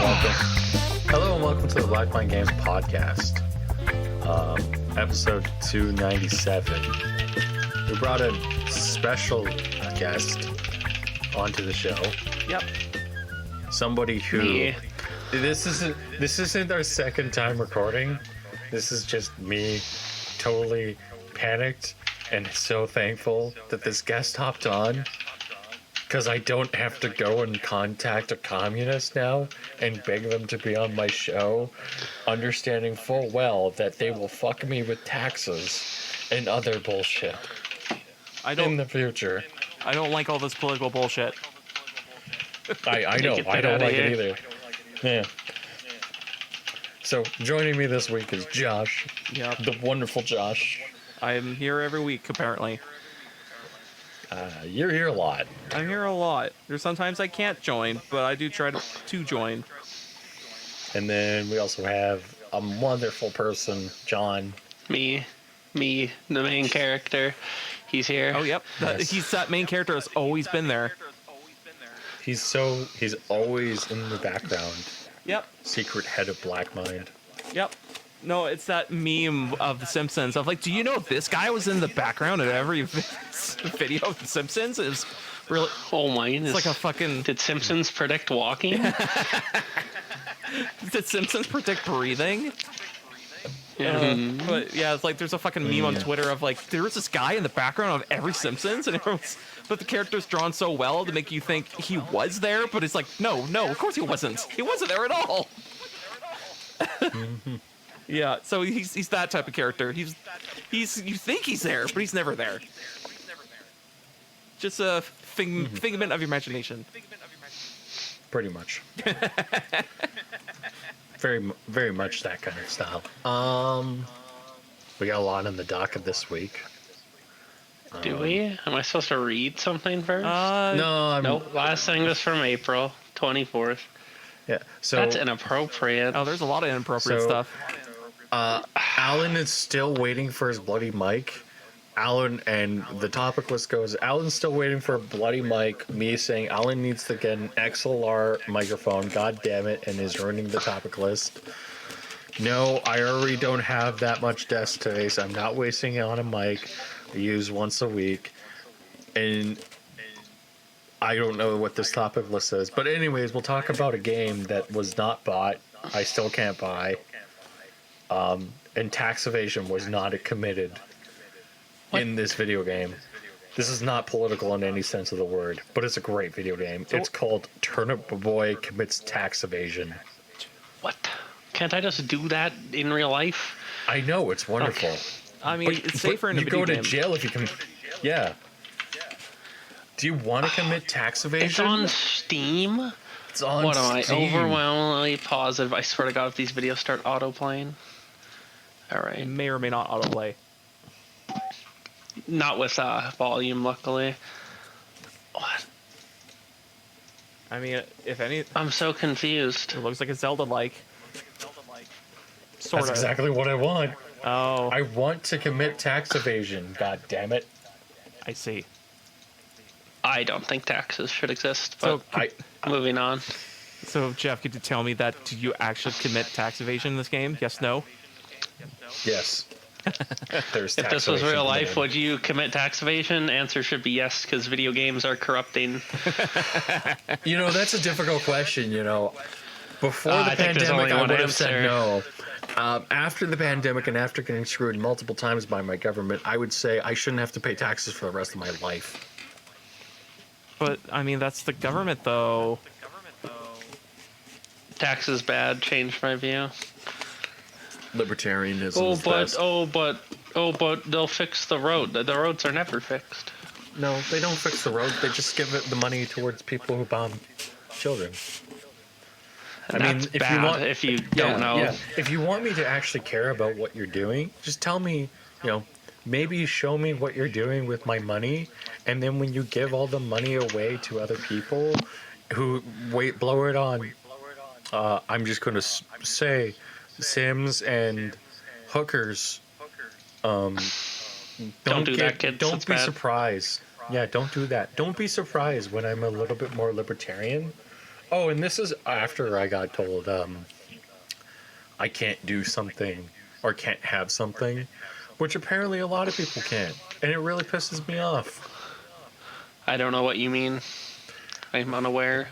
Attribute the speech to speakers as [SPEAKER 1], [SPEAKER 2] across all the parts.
[SPEAKER 1] welcome. Hello and welcome to the Black Mind Games podcast, episode 297. We brought a special guest onto the show.
[SPEAKER 2] Yep.
[SPEAKER 1] Somebody who
[SPEAKER 3] Me.
[SPEAKER 1] This isn't our second time recording. This is just me totally panicked and so thankful that this guest hopped on. Because I don't have to go and contact a communist now and beg them to be on my show, understanding full well that they will fuck me with taxes and other bullshit in the future.
[SPEAKER 2] I don't like all this political bullshit.
[SPEAKER 1] I know. I don't like it either. Yeah. So joining me this week is Josh.
[SPEAKER 2] Yep.
[SPEAKER 1] The wonderful Josh.
[SPEAKER 2] I'm here every week, apparently.
[SPEAKER 1] You're here a lot.
[SPEAKER 2] I'm here a lot. There's sometimes I can't join, but I do try to join.
[SPEAKER 1] And then we also have a wonderful person, John.
[SPEAKER 3] Me, the main character. He's here.
[SPEAKER 2] Oh, yep.
[SPEAKER 1] Yes.
[SPEAKER 2] That main character has always been there.
[SPEAKER 1] He's always in the background.
[SPEAKER 2] Yep.
[SPEAKER 1] Secret head of Black Mind.
[SPEAKER 2] Yep. No, it's that meme of The Simpsons of like, do you know this guy was in the background of every video of The Simpsons? It was really...
[SPEAKER 3] Oh my goodness.
[SPEAKER 2] It's like a fucking...
[SPEAKER 3] Did Simpsons predict walking?
[SPEAKER 2] Did Simpsons predict breathing?
[SPEAKER 3] Yeah.
[SPEAKER 2] But yeah, it's like there's a fucking meme on Twitter of like, there was this guy in the background of every Simpsons, and everyone's... But the character's drawn so well to make you think he was there, but it's like, no, of course he wasn't. He wasn't there at all. Yeah, so he's that type of character. He's you think he's there, but he's never there. Just a figment of your imagination.
[SPEAKER 1] Pretty much. Very, very much that kind of style. We got a lot on the docket this week.
[SPEAKER 3] Do we? Am I supposed to read something first?
[SPEAKER 1] No,
[SPEAKER 3] Nope. Last thing was from April 24th.
[SPEAKER 1] Yeah. So
[SPEAKER 3] That's inappropriate.
[SPEAKER 2] Oh, there's a lot of inappropriate stuff.
[SPEAKER 1] Alan is still waiting for his bloody mic. Alan, and the topic list goes, Alan's still waiting for a bloody mic. Me saying Alan needs to get an XLR microphone. God damn it, and is ruining the topic list. No, I already don't have that much desk today, so I'm not wasting it on a mic. I use once a week. And I don't know what this topic list says. But anyways, we'll talk about a game that was not bought. I still can't buy. And tax evasion was not committed in this video game. This is not political in any sense of the word, but it's a great video game. It's called Turnip Boy Commits Tax Evasion.
[SPEAKER 3] What? Can't I just do that in real life?
[SPEAKER 1] I know, it's wonderful.
[SPEAKER 3] Okay.
[SPEAKER 2] I mean, it's safer in a video
[SPEAKER 1] You go
[SPEAKER 2] game.
[SPEAKER 1] to jail if you can... Yeah. Do you want to commit tax evasion?
[SPEAKER 3] It's on Steam?
[SPEAKER 1] It's on
[SPEAKER 3] What am I?
[SPEAKER 1] Steam.
[SPEAKER 3] Overwhelmingly positive. I swear to God, if these videos start auto-playing. All
[SPEAKER 2] It
[SPEAKER 3] right.
[SPEAKER 2] may or may not autoplay.
[SPEAKER 3] Not with volume, luckily. What?
[SPEAKER 2] I mean, if any, it
[SPEAKER 3] I'm so confused.
[SPEAKER 2] looks like a Zelda-like. Sort
[SPEAKER 1] That's
[SPEAKER 2] of.
[SPEAKER 1] exactly what I want.
[SPEAKER 2] Oh,
[SPEAKER 1] I want to commit tax evasion. God damn it.
[SPEAKER 2] I see.
[SPEAKER 3] I don't think taxes should exist, but
[SPEAKER 2] So,
[SPEAKER 3] moving on.
[SPEAKER 2] so Jeff, could you tell me that? Do you actually commit tax evasion in this game? Yes, no.
[SPEAKER 1] Yes. There's
[SPEAKER 3] If
[SPEAKER 1] tax
[SPEAKER 3] this was
[SPEAKER 1] evasion
[SPEAKER 3] real life,
[SPEAKER 1] committed.
[SPEAKER 3] would you commit tax evasion? Answer should be yes, because video games are corrupting.
[SPEAKER 1] You know, that's a difficult question, you know. Before the
[SPEAKER 3] I think there's
[SPEAKER 1] pandemic,
[SPEAKER 3] only
[SPEAKER 1] I
[SPEAKER 3] one
[SPEAKER 1] would have said
[SPEAKER 3] answer.
[SPEAKER 1] no. After the pandemic and after getting screwed multiple times by my government, I would say I shouldn't have to pay taxes for the rest of my life.
[SPEAKER 2] But I mean, that's the government, though.
[SPEAKER 3] Tax is bad. Changed my view.
[SPEAKER 1] Libertarianism is best.
[SPEAKER 3] But they'll fix the road. The roads are never fixed.
[SPEAKER 1] No, they don't fix the roads. They just give it the money towards people who bomb children.
[SPEAKER 3] And
[SPEAKER 1] I mean,
[SPEAKER 3] that's
[SPEAKER 1] if
[SPEAKER 3] bad
[SPEAKER 1] you want,
[SPEAKER 3] if you don't know.
[SPEAKER 1] Yeah. If you want me to actually care about what you're doing, just tell me, you know, maybe show me what you're doing with my money, and then when you give all the money away to other people who blow it on, I'm just going to say Sims and hookers,
[SPEAKER 3] Don't do that, kids.
[SPEAKER 1] Don't
[SPEAKER 3] It's
[SPEAKER 1] be
[SPEAKER 3] bad.
[SPEAKER 1] surprised. Yeah, don't do that. Don't be surprised when I'm a little bit more libertarian Oh, and this is after I got told I can't do something or can't have something, which apparently a lot of people can't, and it really pisses me off.
[SPEAKER 3] I don't know what you mean. I'm unaware.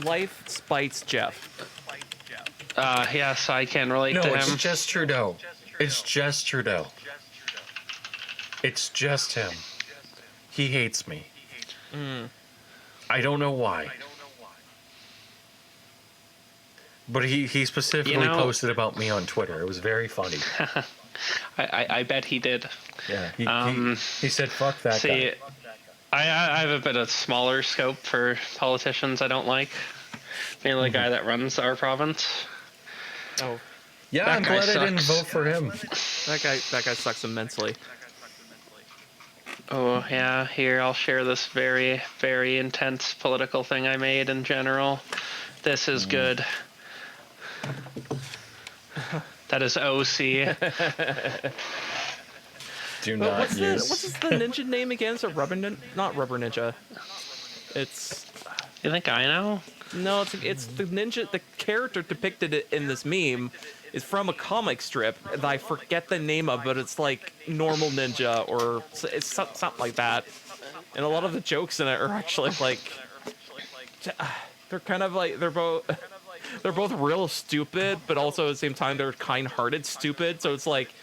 [SPEAKER 2] Life spites Jeff.
[SPEAKER 3] Yes, I can relate
[SPEAKER 1] No,
[SPEAKER 3] to
[SPEAKER 1] it's
[SPEAKER 3] him.
[SPEAKER 1] just Trudeau. It's just Trudeau. It's just him. He hates me. I don't know why. But he specifically
[SPEAKER 3] You know-
[SPEAKER 1] posted about me on Twitter. It was very funny.
[SPEAKER 3] I bet he did.
[SPEAKER 1] Yeah, he said, "Fuck that
[SPEAKER 3] See,
[SPEAKER 1] guy."
[SPEAKER 3] I have a bit of smaller scope for politicians I don't like. Mainly the guy that runs our province.
[SPEAKER 2] Oh,
[SPEAKER 1] Yeah,
[SPEAKER 3] that
[SPEAKER 1] I'm
[SPEAKER 3] guy
[SPEAKER 1] glad I didn't
[SPEAKER 3] sucks.
[SPEAKER 1] vote for him.
[SPEAKER 2] that guy sucks immensely.
[SPEAKER 3] Oh, yeah, here, I'll share this very, very intense political thing I made in general. This is good. That is OC.
[SPEAKER 1] Do
[SPEAKER 2] But
[SPEAKER 1] not
[SPEAKER 2] what's
[SPEAKER 1] use.
[SPEAKER 2] the ninja name again? It's a not rubber ninja. It's
[SPEAKER 3] You think I know?
[SPEAKER 2] no, it's the ninja. The character depicted in this meme is from a comic strip that I forget the name of, but it's like normal ninja or it's something like that. And a lot of the jokes in it are actually like they're kind of like they're both real stupid, but also at the same time they're kind-hearted stupid. So it's like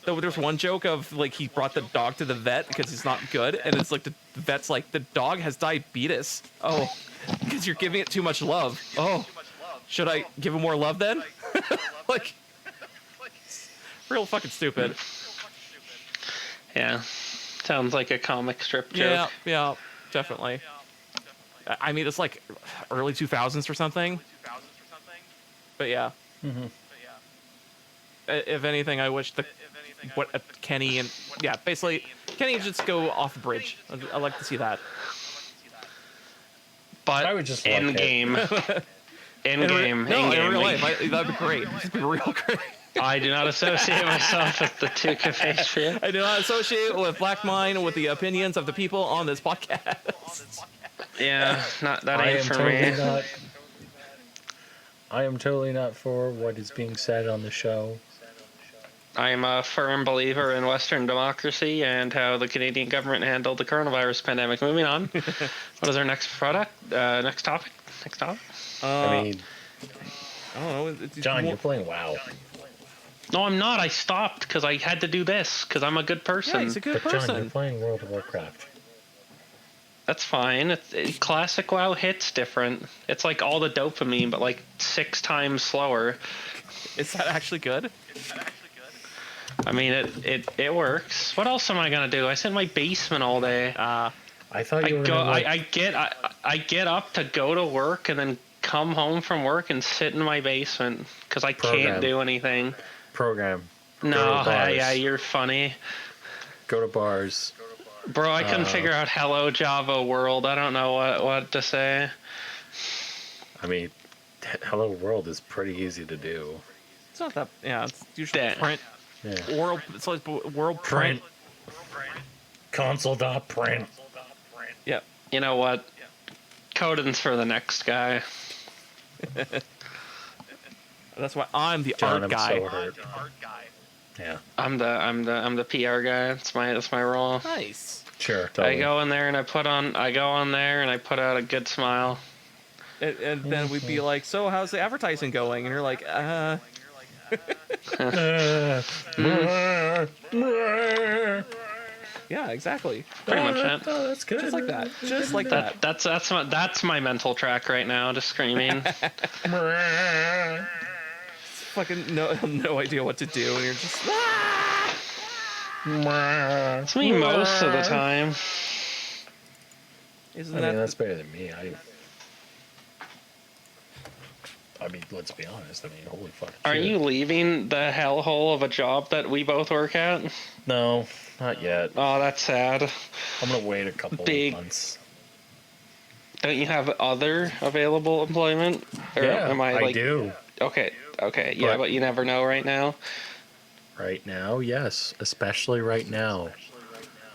[SPEAKER 2] there's one joke of like he brought the dog to the vet because he's not good, and it's like the vet's like the dog has diabetes. Oh, because you're giving it too much love. Oh, should I give it more love then? Like, real fucking stupid.
[SPEAKER 3] Yeah. Sounds like a comic strip joke.
[SPEAKER 2] Yeah, definitely. I mean, it's like early 2000s or something. But yeah. If anything, I wish Kenny and basically Kenny just go off the bridge. I'd like to see that.
[SPEAKER 3] But
[SPEAKER 1] I would just
[SPEAKER 3] in
[SPEAKER 1] like it.
[SPEAKER 3] game. In
[SPEAKER 2] In
[SPEAKER 3] game.
[SPEAKER 2] real life, that'd be great. It'd be real great.
[SPEAKER 3] I do not associate myself with the two cafes for you.
[SPEAKER 2] I do not associate with Black Mind with the opinions of the people on this podcast.
[SPEAKER 3] Yeah, that
[SPEAKER 1] I
[SPEAKER 3] ain't
[SPEAKER 1] am
[SPEAKER 3] for
[SPEAKER 1] totally
[SPEAKER 3] me.
[SPEAKER 1] not. I am totally not for what is being said on the show.
[SPEAKER 3] I'm a firm believer in Western democracy and how the Canadian government handled the coronavirus pandemic. Moving on. What is our next product? Next topic?
[SPEAKER 1] I mean,
[SPEAKER 2] I don't know.
[SPEAKER 1] John, you're playing WoW.
[SPEAKER 3] No, I'm not. I stopped because I had to do this because I'm a good person.
[SPEAKER 2] Yeah, he's a good
[SPEAKER 1] But John, you're
[SPEAKER 2] person.
[SPEAKER 1] playing World of Warcraft.
[SPEAKER 3] That's fine. Classic WoW hits different. It's like all the dopamine, but like 6 times slower.
[SPEAKER 2] Is that actually good?
[SPEAKER 3] I mean, it works. What else am I gonna do? I sit in my basement all day.
[SPEAKER 1] I thought
[SPEAKER 3] I
[SPEAKER 1] you were
[SPEAKER 3] go.
[SPEAKER 1] gonna, like,
[SPEAKER 3] I get up to go to work and then come home from work and sit in my basement because I
[SPEAKER 1] Program.
[SPEAKER 3] can't do anything.
[SPEAKER 1] program.
[SPEAKER 3] No,
[SPEAKER 1] to bars.
[SPEAKER 3] yeah, you're funny,
[SPEAKER 1] Go to bars.
[SPEAKER 3] bro. I couldn't figure out Hello Java World. I don't know what to say.
[SPEAKER 1] I mean, Hello World is pretty easy to do.
[SPEAKER 2] It's not that. Yeah, it's usually
[SPEAKER 3] Yeah.
[SPEAKER 2] print.
[SPEAKER 1] Yeah.
[SPEAKER 2] World. It's like world print.
[SPEAKER 1] Console.print.
[SPEAKER 2] Yeah.
[SPEAKER 3] You know what? Coding's for the next guy.
[SPEAKER 2] That's why I'm the
[SPEAKER 1] John,
[SPEAKER 2] art
[SPEAKER 1] I'm
[SPEAKER 2] guy.
[SPEAKER 1] so hurt. Yeah,
[SPEAKER 3] I'm the PR guy. That's my role.
[SPEAKER 2] Nice.
[SPEAKER 1] sure. Totally.
[SPEAKER 3] I go in there and I put out a good smile.
[SPEAKER 2] And then we'd be like, "So, how's the advertising going?" And you're like, yeah, exactly.
[SPEAKER 3] Pretty much it.
[SPEAKER 1] Oh, that's good.
[SPEAKER 2] Just like that. Just like that.
[SPEAKER 3] That's my mental track right now, just screaming.
[SPEAKER 2] Fucking no idea what to do, and you're just.
[SPEAKER 3] It's me most of the time.
[SPEAKER 2] Isn't
[SPEAKER 1] I
[SPEAKER 2] that
[SPEAKER 1] mean, that's better than me. I mean, let's be honest. I mean, holy fucking
[SPEAKER 3] Aren't
[SPEAKER 1] shit.
[SPEAKER 3] you leaving the hellhole of a job that we both work at?
[SPEAKER 1] No, not yet.
[SPEAKER 3] Oh, that's sad.
[SPEAKER 1] I'm gonna wait a couple
[SPEAKER 3] Big-
[SPEAKER 1] of months.
[SPEAKER 3] Don't you have other available employment? Or
[SPEAKER 1] Yeah,
[SPEAKER 3] am I like
[SPEAKER 1] do.
[SPEAKER 3] Okay, yeah, but you never know right now.
[SPEAKER 1] Right now, yes. Especially right now.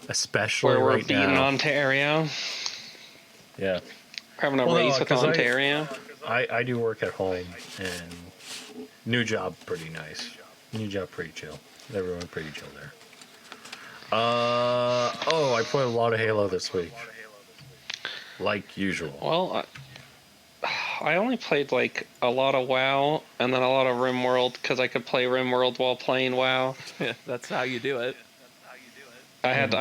[SPEAKER 1] Especially
[SPEAKER 3] Where we're
[SPEAKER 1] right
[SPEAKER 3] beating
[SPEAKER 1] now.
[SPEAKER 3] Ontario.
[SPEAKER 1] Yeah.
[SPEAKER 3] having a
[SPEAKER 1] Well, no,
[SPEAKER 3] race with
[SPEAKER 1] 'cause
[SPEAKER 3] Ontario.
[SPEAKER 1] I do work at home, and new job pretty nice. New job pretty chill. Everyone pretty chill there. Oh, I played a lot of Halo this week, like usual.
[SPEAKER 3] Well, I only played like a lot of WoW and then a lot of RimWorld because I could play RimWorld while playing WoW.
[SPEAKER 2] That's how you do it.
[SPEAKER 3] I had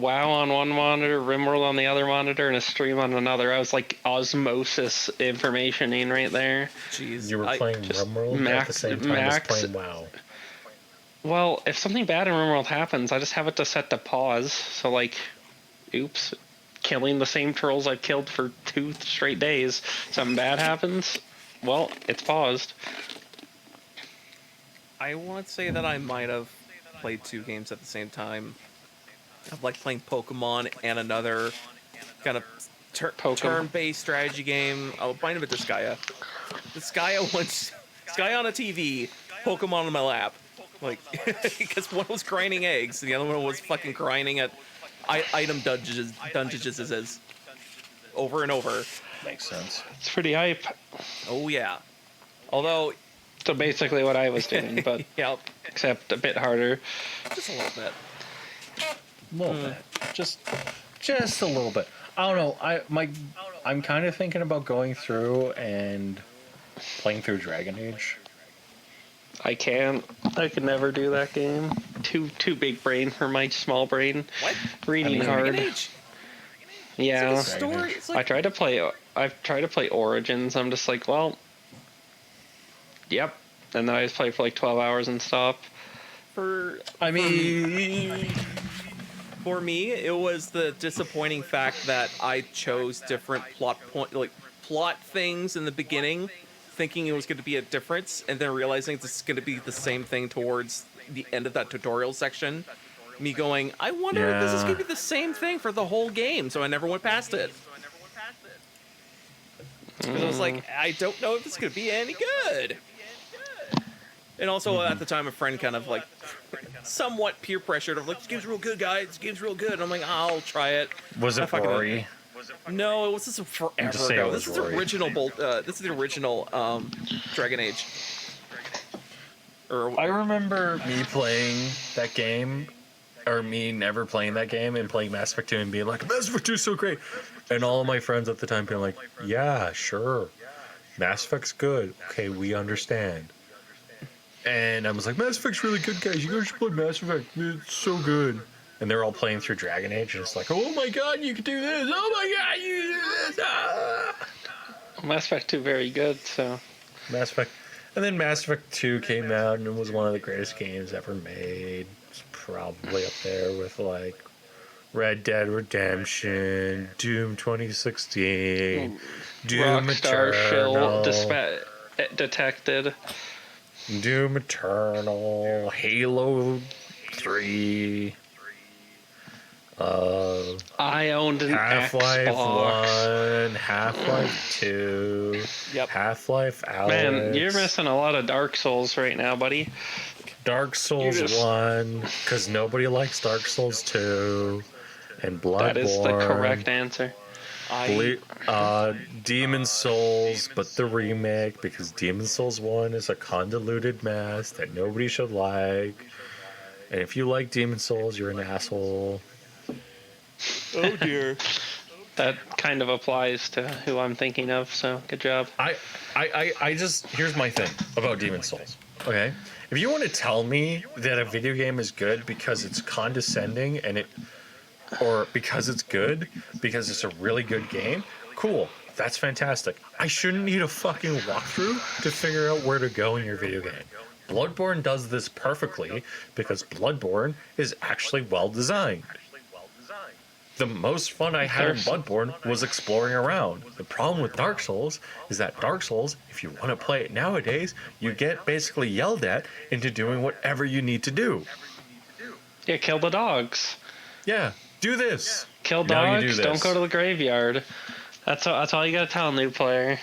[SPEAKER 3] WoW on one monitor, RimWorld on the other monitor, and a stream on another. I was like osmosis informationing right there.
[SPEAKER 2] Jeez.
[SPEAKER 1] You were playing
[SPEAKER 3] just
[SPEAKER 1] RimWorld at the same time as playing WoW.
[SPEAKER 3] Well, if something bad in RimWorld happens, I just have it to set to pause. So like, oops, killing the same trolls I've killed for 2 straight days. Something bad happens, well, it's paused.
[SPEAKER 2] I want to say that I might have played 2 games at the same time. Of like playing Pokemon and another kind of turn-based strategy game. Oh, might have been Disgaea. Disgaea on a TV, Pokemon on my lap. Like, because one was grinding eggs, and the other one was fucking grinding at item dungeons over and over.
[SPEAKER 1] Makes sense.
[SPEAKER 3] It's pretty hype.
[SPEAKER 2] Oh yeah. Although,
[SPEAKER 3] So basically what I was doing, but
[SPEAKER 2] yeah,
[SPEAKER 3] except a bit harder.
[SPEAKER 2] just a little bit.
[SPEAKER 1] A little bit, just a little bit. I don't know. I'm kind of thinking about going through and playing through Dragon Age.
[SPEAKER 3] I can't. I could never do that game. Too big brain for my small brain.
[SPEAKER 2] What?
[SPEAKER 3] Reading
[SPEAKER 2] Dragon
[SPEAKER 3] hard.
[SPEAKER 2] Age?
[SPEAKER 3] Yeah.
[SPEAKER 2] It's like a story. It's like
[SPEAKER 3] I've tried to play Origins. I'm just like, well, yep. And then I just play for like 12 hours and stop.
[SPEAKER 2] for
[SPEAKER 1] I mean,
[SPEAKER 2] For me, it was the disappointing fact that I chose different plot things in the beginning, thinking it was going to be a difference, and then realizing this is going to be the same thing towards the end of that tutorial section. Me going, I wonder if this is going to be the same thing for the whole game, so I never went past it. Because I was like, I don't know if it's going to be any good. And also, at the time, a friend kind of like somewhat peer pressured of like, this game's real good, guys. This game's real good. And I'm like, I'll try it.
[SPEAKER 1] was it
[SPEAKER 2] I fucking-
[SPEAKER 1] Rory?
[SPEAKER 2] No, it was just forever
[SPEAKER 1] Just say it
[SPEAKER 2] ago.
[SPEAKER 1] was
[SPEAKER 2] This is the
[SPEAKER 1] Rory.
[SPEAKER 2] original this is the original Dragon Age. Or
[SPEAKER 1] I remember me playing that game, or me never playing that game and playing Mass Effect 2 and being like, Mass Effect 2 is so great. And all of my friends at the time being like, yeah, sure. Mass Effect's good. Okay, we understand. And I was like, Mass Effect's really good, guys. You guys should play Mass Effect. It's so good. And they're all playing through Dragon Age, and it's like, oh my god, you can do this. Oh my god, you can do this. Ah!
[SPEAKER 3] Mass Effect 2 very good, so.
[SPEAKER 1] Mass Effect. And then Mass Effect 2 came out, and it was one of the greatest games ever made. It's probably up there with, like, Red Dead Redemption, Doom 2016, Doom
[SPEAKER 3] Rockstar
[SPEAKER 1] Eternal,
[SPEAKER 3] detected.
[SPEAKER 1] Doom Eternal, Halo 3,
[SPEAKER 3] I owned an
[SPEAKER 1] Half-Life
[SPEAKER 3] Xbox.
[SPEAKER 1] 1, Half-Life 2,
[SPEAKER 2] Yep.
[SPEAKER 1] Half-Life Alyx.
[SPEAKER 3] Man, you're missing a lot of Dark Souls right now, buddy.
[SPEAKER 1] Dark Souls
[SPEAKER 3] You just-
[SPEAKER 1] 1, because nobody likes Dark Souls 2, and Bloodborne.
[SPEAKER 3] That is the correct answer.
[SPEAKER 1] Demon Souls, but the remake, because Demon Souls 1 is a convoluted mess that nobody should like. And if you like Demon Souls, you're an asshole.
[SPEAKER 2] oh dear.
[SPEAKER 3] That kind of applies to who I'm thinking of, so good job.
[SPEAKER 1] I just, here's my thing about Demon Souls. Okay? If you want to tell me that a video game is good because it's condescending or because it's good, because it's a really good game, cool. That's fantastic. I shouldn't need a fucking walkthrough to figure out where to go in your video game. Bloodborne does this perfectly because Bloodborne is actually well designed. The most fun I had in Bloodborne was exploring around. The problem with Dark Souls is that Dark Souls, if you want to play it nowadays, you get basically yelled at into doing whatever you need to do.
[SPEAKER 3] Yeah, kill the dogs.
[SPEAKER 1] Yeah, do this.
[SPEAKER 3] Kill
[SPEAKER 1] Now you do
[SPEAKER 3] dogs,
[SPEAKER 1] this.
[SPEAKER 3] don't go to the graveyard. That's all you gotta tell a new player.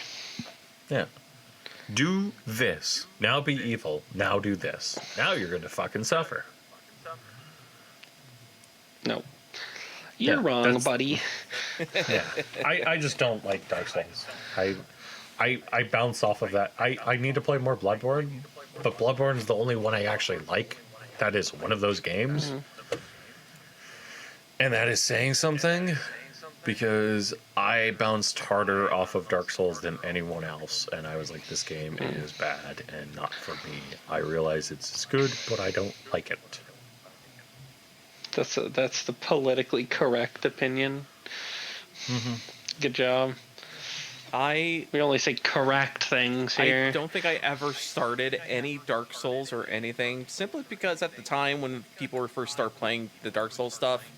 [SPEAKER 1] Yeah. Do this. Now be evil. Now do this. Now you're going to fucking suffer.
[SPEAKER 3] No. You're
[SPEAKER 1] Yeah,
[SPEAKER 3] wrong,
[SPEAKER 1] that's-
[SPEAKER 3] buddy.
[SPEAKER 1] Yeah, I just don't like Dark Souls. I bounce off of that. I need to play more Bloodborne, but Bloodborne is the only one I actually like. That is one of those games, and that is saying something because I bounced harder off of Dark Souls than anyone else, and I was like, this game is bad and not for me. I realize it's good, but I don't like it.
[SPEAKER 3] That's the politically correct opinion. Good job. We only say correct things here.
[SPEAKER 2] I don't think I ever started any Dark Souls or anything, simply because at the time when people were first start playing the Dark Souls stuff,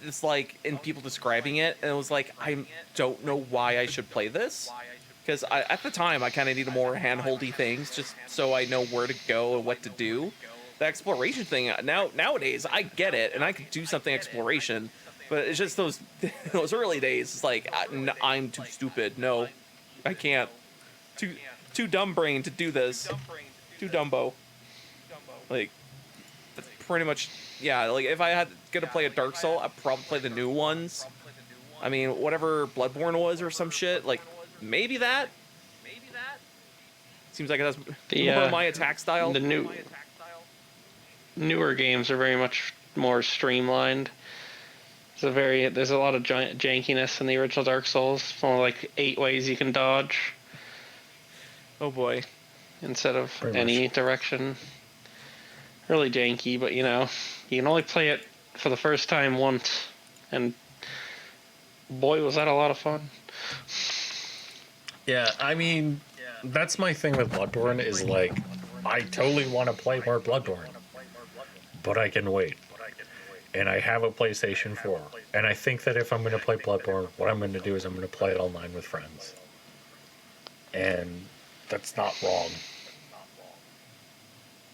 [SPEAKER 2] it's like, and people describing it, and it was like, I don't know why I should play this. Because at the time, I kind of needed more hand-holdy things, just so I know where to go and what to do. The exploration thing, nowadays, I get it, and I could do something exploration, but it's just those early days, it's like, I'm too stupid. No, I can't. Too dumb brain to do this. Too Dumbo. Like, that's pretty much... Yeah, like, if I had to play a Dark Soul, I'd probably play the new ones. I mean, whatever Bloodborne was or some shit, like, maybe that? Seems like it has more my attack style.
[SPEAKER 3] The newer games are very much more streamlined. There's a lot of jankiness in the original Dark Souls. Only like 8 ways you can dodge.
[SPEAKER 2] Oh boy.
[SPEAKER 3] Instead of any direction. Really janky, but you can only play it for the first time once, and boy, was that a lot of fun.
[SPEAKER 1] Yeah, I mean, that's my thing with Bloodborne is like, I totally want to play more Bloodborne, but I can wait. And I have a PlayStation 4, and I think that if I'm going to play Bloodborne, what I'm going to do is I'm going to play it online with friends. And that's not wrong.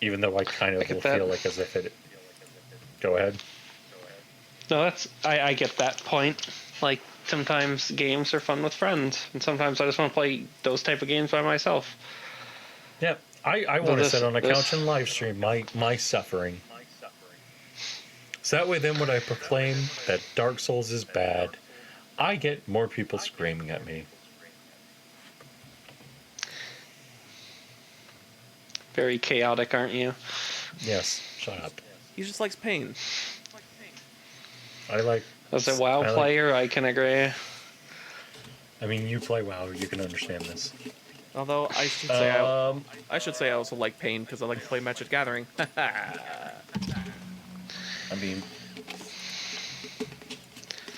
[SPEAKER 1] Even though I kind of will feel like as if it... Go ahead.
[SPEAKER 3] No, I get that point. Like, sometimes games are fun with friends, and sometimes I just want to play those type of games by myself.
[SPEAKER 1] Yeah, I want to sit on a couch and live stream my suffering. So that way then when I proclaim that Dark Souls is bad, I get more people screaming at me.
[SPEAKER 3] Very chaotic, aren't you?
[SPEAKER 1] Yes, shut up.
[SPEAKER 2] He just likes pain.
[SPEAKER 3] As a WoW player, I can agree.
[SPEAKER 1] I mean, you play WoW, you can understand this.
[SPEAKER 2] Although I should say I also like pain because I like to play Magic Gathering.
[SPEAKER 1] I mean,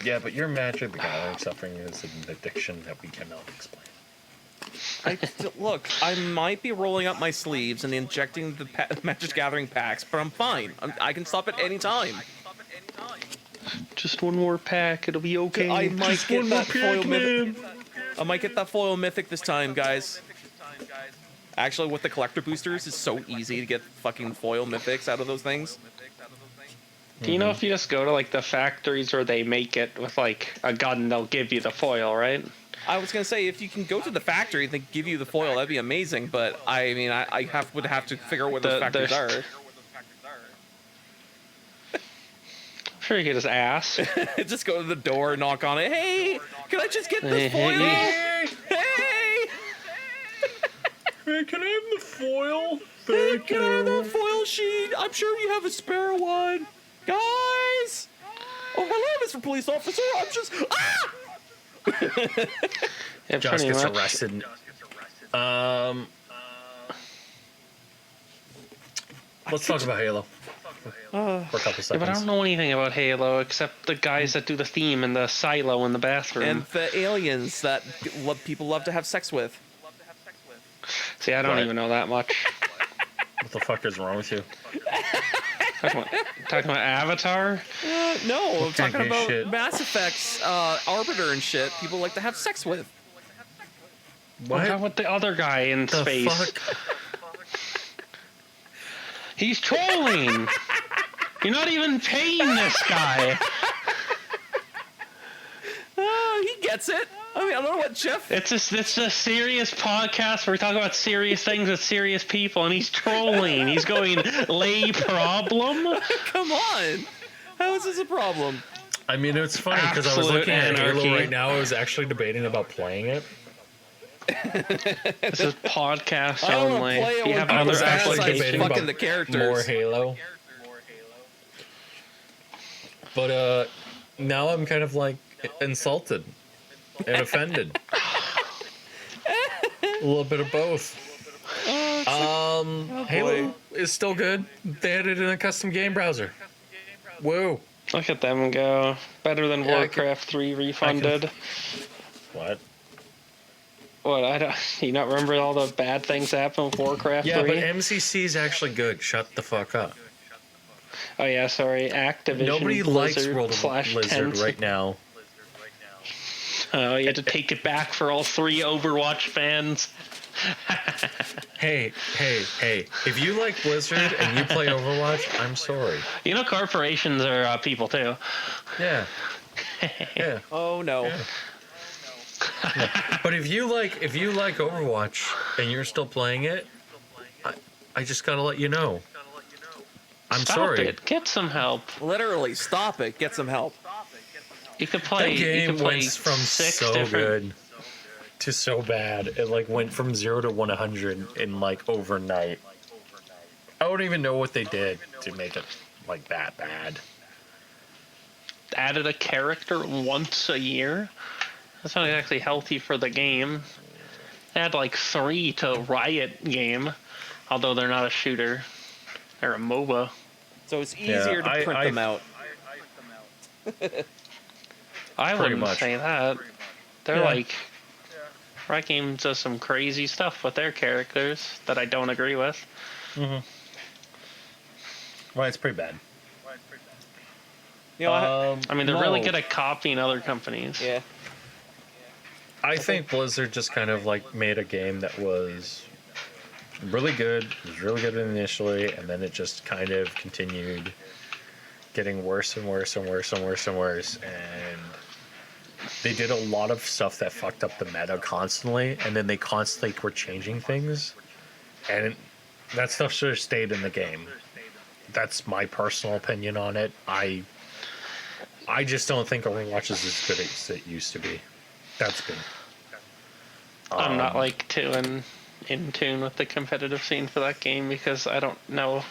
[SPEAKER 1] yeah, but your Magic Gathering suffering is an addiction that we cannot explain.
[SPEAKER 2] Look, I might be rolling up my sleeves and injecting the Magic Gathering packs, but I'm fine. I can stop at any time.
[SPEAKER 3] Just one more pack, it'll be okay.
[SPEAKER 2] I might get that foil mythic. I might get that foil mythic this time, guys. Actually, with the collector boosters, it's so easy to get fucking foil mythics out of those things.
[SPEAKER 3] Do you know if you just go to like the factories where they make it with like a gun, they'll give you the foil, right?
[SPEAKER 2] I was gonna say if you can go to the factory and they give you the foil, that'd be amazing. But I mean, I would have to figure out where those factories are.
[SPEAKER 3] I'm sure you could just ask.
[SPEAKER 2] Just go to the door, knock on it. Hey, can I just get this foil? Hey!
[SPEAKER 1] Hey, can I have the foil?
[SPEAKER 2] Hey, can I have the foil sheet? I'm sure you have a spare one. Guys! Oh, hello, Mr. Police Officer. I'm just... Ah!
[SPEAKER 3] Yeah,
[SPEAKER 1] Josh gets arrested. Let's talk about Halo for a couple seconds.
[SPEAKER 3] Yeah, but I don't know anything about Halo except the guys that do the theme and the silo in the bathroom.
[SPEAKER 2] And the aliens that people love to have sex with.
[SPEAKER 3] See, I don't even know that much.
[SPEAKER 1] What the fuck is wrong with you?
[SPEAKER 3] Talking about Avatar?
[SPEAKER 2] No, I'm talking about
[SPEAKER 1] shit.
[SPEAKER 2] Mass Effect's Arbiter and shit. People like to have sex with.
[SPEAKER 3] What? How about the other guy in
[SPEAKER 1] The
[SPEAKER 3] space?
[SPEAKER 1] fuck?
[SPEAKER 3] He's trolling! You're not even paying this guy!
[SPEAKER 2] He gets it. I mean, I don't know what Jeff...
[SPEAKER 3] It's a serious podcast where we talk about serious things with serious people, and he's trolling. He's going, lay problem?
[SPEAKER 2] Come on. How is this a problem?
[SPEAKER 1] I mean, it's funny because I was
[SPEAKER 3] Absolute
[SPEAKER 1] looking at Halo
[SPEAKER 3] anarchy.
[SPEAKER 1] right now. I was actually debating about playing it.
[SPEAKER 3] This is podcast
[SPEAKER 2] I don't want
[SPEAKER 3] only.
[SPEAKER 2] to play it
[SPEAKER 3] You
[SPEAKER 2] with
[SPEAKER 3] have
[SPEAKER 1] I
[SPEAKER 3] other
[SPEAKER 1] was actually
[SPEAKER 2] badass
[SPEAKER 1] debating
[SPEAKER 2] fucking
[SPEAKER 1] about
[SPEAKER 2] the characters.
[SPEAKER 1] more Halo. But now I'm kind of like insulted and offended. A little bit of both. Halo is still good. They had it in a custom game browser. Whoa.
[SPEAKER 3] Look at them go. Better than
[SPEAKER 1] Yeah,
[SPEAKER 3] Warcraft 3 refunded.
[SPEAKER 1] What?
[SPEAKER 3] What? I don't. You not remember all the bad things that happened with Warcraft
[SPEAKER 1] Yeah,
[SPEAKER 3] 3?
[SPEAKER 1] but MCC is actually good. Shut the fuck up.
[SPEAKER 3] Oh yeah, sorry. Activision.
[SPEAKER 1] Nobody likes
[SPEAKER 3] Blizzard
[SPEAKER 1] World of
[SPEAKER 3] slash
[SPEAKER 1] Blizzard
[SPEAKER 3] Tencent.
[SPEAKER 1] right now.
[SPEAKER 3] Oh, you had to take it back for all 3 Overwatch fans.
[SPEAKER 1] Hey. If you like Blizzard and you play Overwatch, I'm sorry.
[SPEAKER 3] You know, corporations are people too.
[SPEAKER 1] Yeah. Yeah.
[SPEAKER 2] Oh no.
[SPEAKER 1] But if you like Overwatch and you're still playing it, I just gotta let you know. I'm
[SPEAKER 3] Stop
[SPEAKER 1] sorry.
[SPEAKER 3] it. Get some help.
[SPEAKER 2] Literally, stop it. Get some help.
[SPEAKER 3] You could
[SPEAKER 1] That
[SPEAKER 3] play. You
[SPEAKER 1] game
[SPEAKER 3] could play
[SPEAKER 1] went from
[SPEAKER 3] 6
[SPEAKER 1] so
[SPEAKER 3] different.
[SPEAKER 1] good to so bad. It like went from 0 to 100 in like overnight. I don't even know what they did to make it like that bad.
[SPEAKER 3] Added a character once a year. That's not exactly healthy for the game. They had like 3 to Riot game, although they're not a shooter. They're a MOBA.
[SPEAKER 2] So it's easier to print them out.
[SPEAKER 3] I
[SPEAKER 1] Pretty
[SPEAKER 3] wouldn't
[SPEAKER 1] much.
[SPEAKER 3] say that. They're
[SPEAKER 1] Yeah.
[SPEAKER 3] like Riot Games does some crazy stuff with their characters that I don't agree with.
[SPEAKER 1] Well, it's pretty bad.
[SPEAKER 2] You know,
[SPEAKER 3] I mean, they're really
[SPEAKER 1] No.
[SPEAKER 3] good at copying other companies.
[SPEAKER 2] yeah.
[SPEAKER 1] I think Blizzard just kind of like made a game that was really good. It was really good initially, and then it just kind of continued getting worse and worse and worse and worse and worse. And they did a lot of stuff that fucked up the meta constantly, and then they constantly were changing things. And that stuff should have stayed in the game. That's my personal opinion on it. I just don't think Overwatch is as good as it used to be. That's me.
[SPEAKER 3] I'm not like too in tune with the competitive scene for that game because I don't know.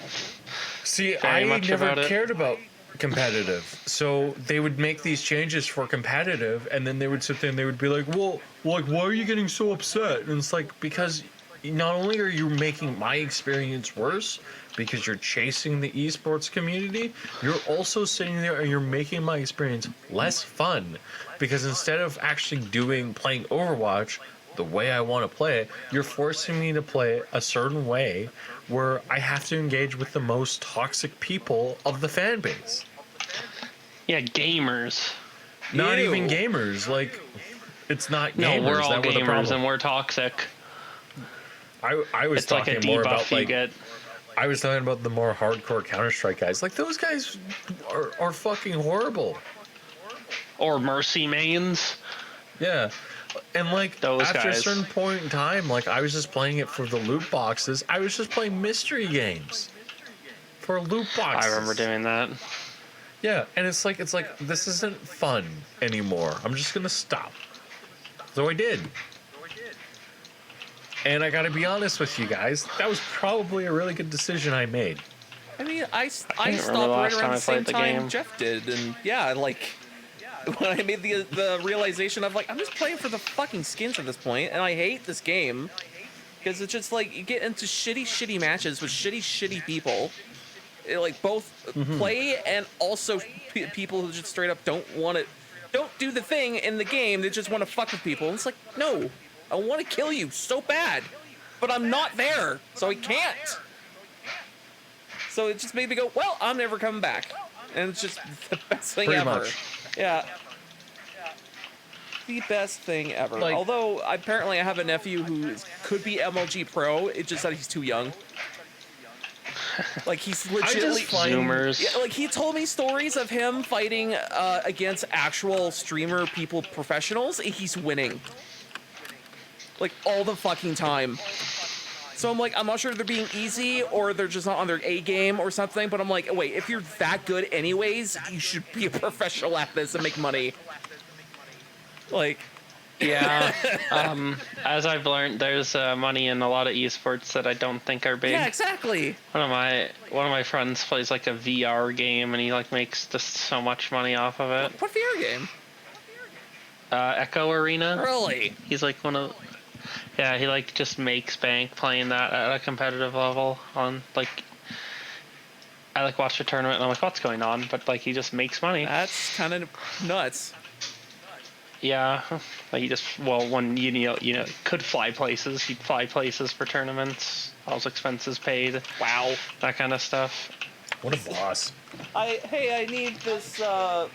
[SPEAKER 1] See,
[SPEAKER 3] very
[SPEAKER 1] I
[SPEAKER 3] much
[SPEAKER 1] never
[SPEAKER 3] about it.
[SPEAKER 1] cared about competitive. So they would make these changes for competitive, and then they would sit there and they would be like, well, like, why are you getting so upset? And it's like, because not only are you making my experience worse because you're chasing the esports community, you're also sitting there and you're making my experience less fun because instead of actually playing Overwatch the way I want to play it, you're forcing me to play a certain way where I have to engage with the most toxic people of the fan base.
[SPEAKER 3] Yeah, gamers.
[SPEAKER 1] Not
[SPEAKER 2] Ew.
[SPEAKER 1] even gamers. Like, it's not gamers.
[SPEAKER 3] No, we're all
[SPEAKER 1] that were the
[SPEAKER 3] gamers
[SPEAKER 1] problem.
[SPEAKER 3] and we're toxic.
[SPEAKER 1] I was
[SPEAKER 3] It's like a
[SPEAKER 1] talking more about
[SPEAKER 3] debuff you
[SPEAKER 1] like
[SPEAKER 3] get.
[SPEAKER 1] I was talking about the more hardcore Counter-Strike guys. Like those guys are fucking horrible.
[SPEAKER 3] Or Mercy mains.
[SPEAKER 1] Yeah. And like
[SPEAKER 3] Those
[SPEAKER 1] after a
[SPEAKER 3] guys.
[SPEAKER 1] certain point in time, like I was just playing it for the loot boxes. I was just playing mystery games for loot boxes.
[SPEAKER 3] I remember doing that.
[SPEAKER 1] Yeah, and it's like this isn't fun anymore. I'm just gonna stop. So I did. And I gotta be honest with you guys, that was probably a really good decision I made.
[SPEAKER 2] I mean, I
[SPEAKER 3] can't
[SPEAKER 2] stopped
[SPEAKER 3] remember the
[SPEAKER 2] right
[SPEAKER 3] last
[SPEAKER 2] around
[SPEAKER 3] time
[SPEAKER 2] the
[SPEAKER 3] I
[SPEAKER 2] same
[SPEAKER 3] played the
[SPEAKER 2] time
[SPEAKER 3] game.
[SPEAKER 2] Jeff did, and yeah, like when I made the realization of like I'm just playing for the fucking skins at this point, and I hate this game because it's just like you get into shitty matches with shitty people. It, like both play and also people who just straight up don't do the thing in the game. They just want to fuck with people. And it's like, no, I want to kill you so bad, but I'm not there, so I can't. So it just made me go, well, I'm never coming back. And it's just the best thing
[SPEAKER 1] Pretty
[SPEAKER 2] ever.
[SPEAKER 1] much.
[SPEAKER 2] Yeah. The best thing ever.
[SPEAKER 1] Like-
[SPEAKER 2] Although, apparently I have a nephew who could be MLG Pro, it's just that he's too young. Like, he's legitimately...
[SPEAKER 3] Zoomers.
[SPEAKER 2] Yeah, like, he told me stories of him fighting against actual streamer people, professionals, and he's winning. Like, all the fucking time. So I'm like, I'm not sure they're being easy or they're just not on their A game or something. But I'm like, wait, if you're that good anyways, you should be a professional at this and make money. Like,
[SPEAKER 3] Yeah. As I've learned, there's money in a lot of esports that I don't think are big.
[SPEAKER 2] yeah, exactly.
[SPEAKER 3] One of my friends plays like a VR game, and he like makes just so much money off of it.
[SPEAKER 2] What VR game?
[SPEAKER 3] Echo Arena.
[SPEAKER 2] Really?
[SPEAKER 3] He's like one of. Yeah, he like just makes bank playing that at a competitive level on like. I like watch a tournament and I'm like, what's going on? But like he just makes money.
[SPEAKER 2] That's kind of nuts.
[SPEAKER 3] Yeah, like you just when you know could fly places. He'd fly places for tournaments. All his expenses paid.
[SPEAKER 2] Wow.
[SPEAKER 3] That kind of stuff.
[SPEAKER 1] What a boss.
[SPEAKER 2] Hey, I need this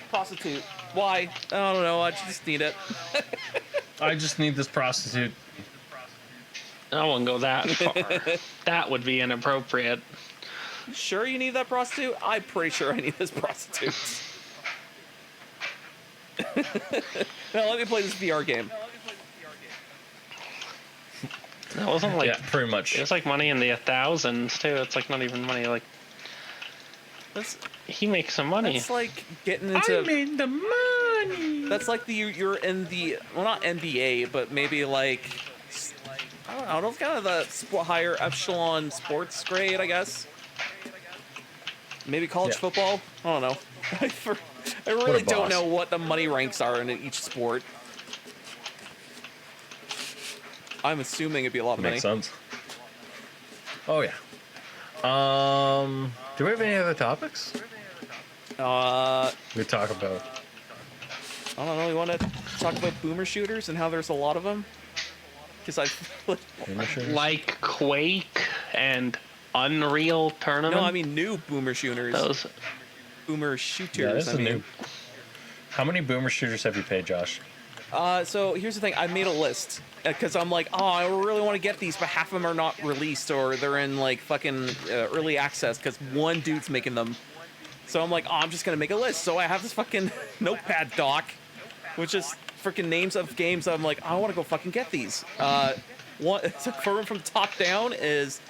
[SPEAKER 2] prostitute. Why? I don't know. I just need it.
[SPEAKER 1] I just need this prostitute.
[SPEAKER 3] I wouldn't go that far. That would be inappropriate.
[SPEAKER 2] Sure you need that prostitute? I'm pretty sure I need this prostitute. Now let me play this VR game.
[SPEAKER 3] That wasn't like
[SPEAKER 1] Yeah, pretty much.
[SPEAKER 3] it was like money in the thousands too. It's like not even money. Like
[SPEAKER 2] That's
[SPEAKER 3] he makes some money.
[SPEAKER 2] That's like getting into.
[SPEAKER 1] I'm in the money.
[SPEAKER 2] That's like you're in the not NBA, but maybe like I don't know, kind of the higher echelon sports grade, I guess. Maybe college football. I don't know. I really don't know what the money ranks are in each sport. I'm assuming it'd be a lot of money.
[SPEAKER 1] Makes sense. Oh yeah. Do we have any other topics we talk about?
[SPEAKER 2] I don't know. You want to talk about boomer shooters and how there's a lot of them? Because
[SPEAKER 3] like Quake and Unreal Tournament.
[SPEAKER 2] No, I mean new boomer shooters.
[SPEAKER 3] Those.
[SPEAKER 2] Boomer shooters.
[SPEAKER 1] Yeah, this
[SPEAKER 2] I
[SPEAKER 1] is
[SPEAKER 2] mean.
[SPEAKER 1] new. How many boomer shooters have you paid, Josh?
[SPEAKER 2] So here's the thing. I made a list because I'm like, oh, I really want to get these, but half of them are not released or they're in like fucking early access because one dude's making them. So I'm like, oh, I'm just gonna make a list. So I have this fucking notepad doc, which is freaking names of games. I'm like, I want to go fucking get these. One from top down is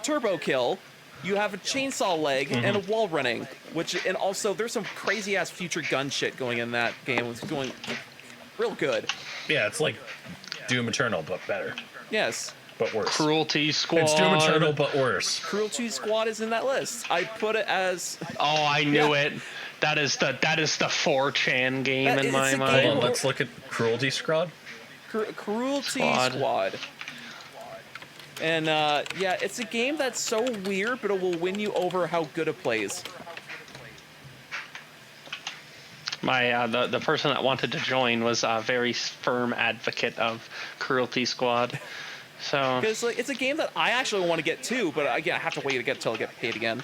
[SPEAKER 2] Turbo Kill. You have a chainsaw leg and a wall running, and also there's some crazy ass future gun shit going in that game. It's going real good.
[SPEAKER 1] Yeah, it's like Doom Eternal, but better.
[SPEAKER 2] Yes.
[SPEAKER 1] But worse.
[SPEAKER 3] Cruelty Squad.
[SPEAKER 1] It's Doom Eternal, but worse.
[SPEAKER 2] Cruelty Squad is in that list. I put it as.
[SPEAKER 3] Oh, I knew it. That is the 4chan game in my mind.
[SPEAKER 1] Hold on, let's look at Cruelty Squad.
[SPEAKER 2] Cruelty Squad. And yeah, it's a game that's so weird, but it will win you over how good it plays.
[SPEAKER 3] My the person that wanted to join was a very firm advocate of Cruelty Squad. So
[SPEAKER 2] because like, it's a game that I actually want to get too, but again, I have to wait to get till I get paid again.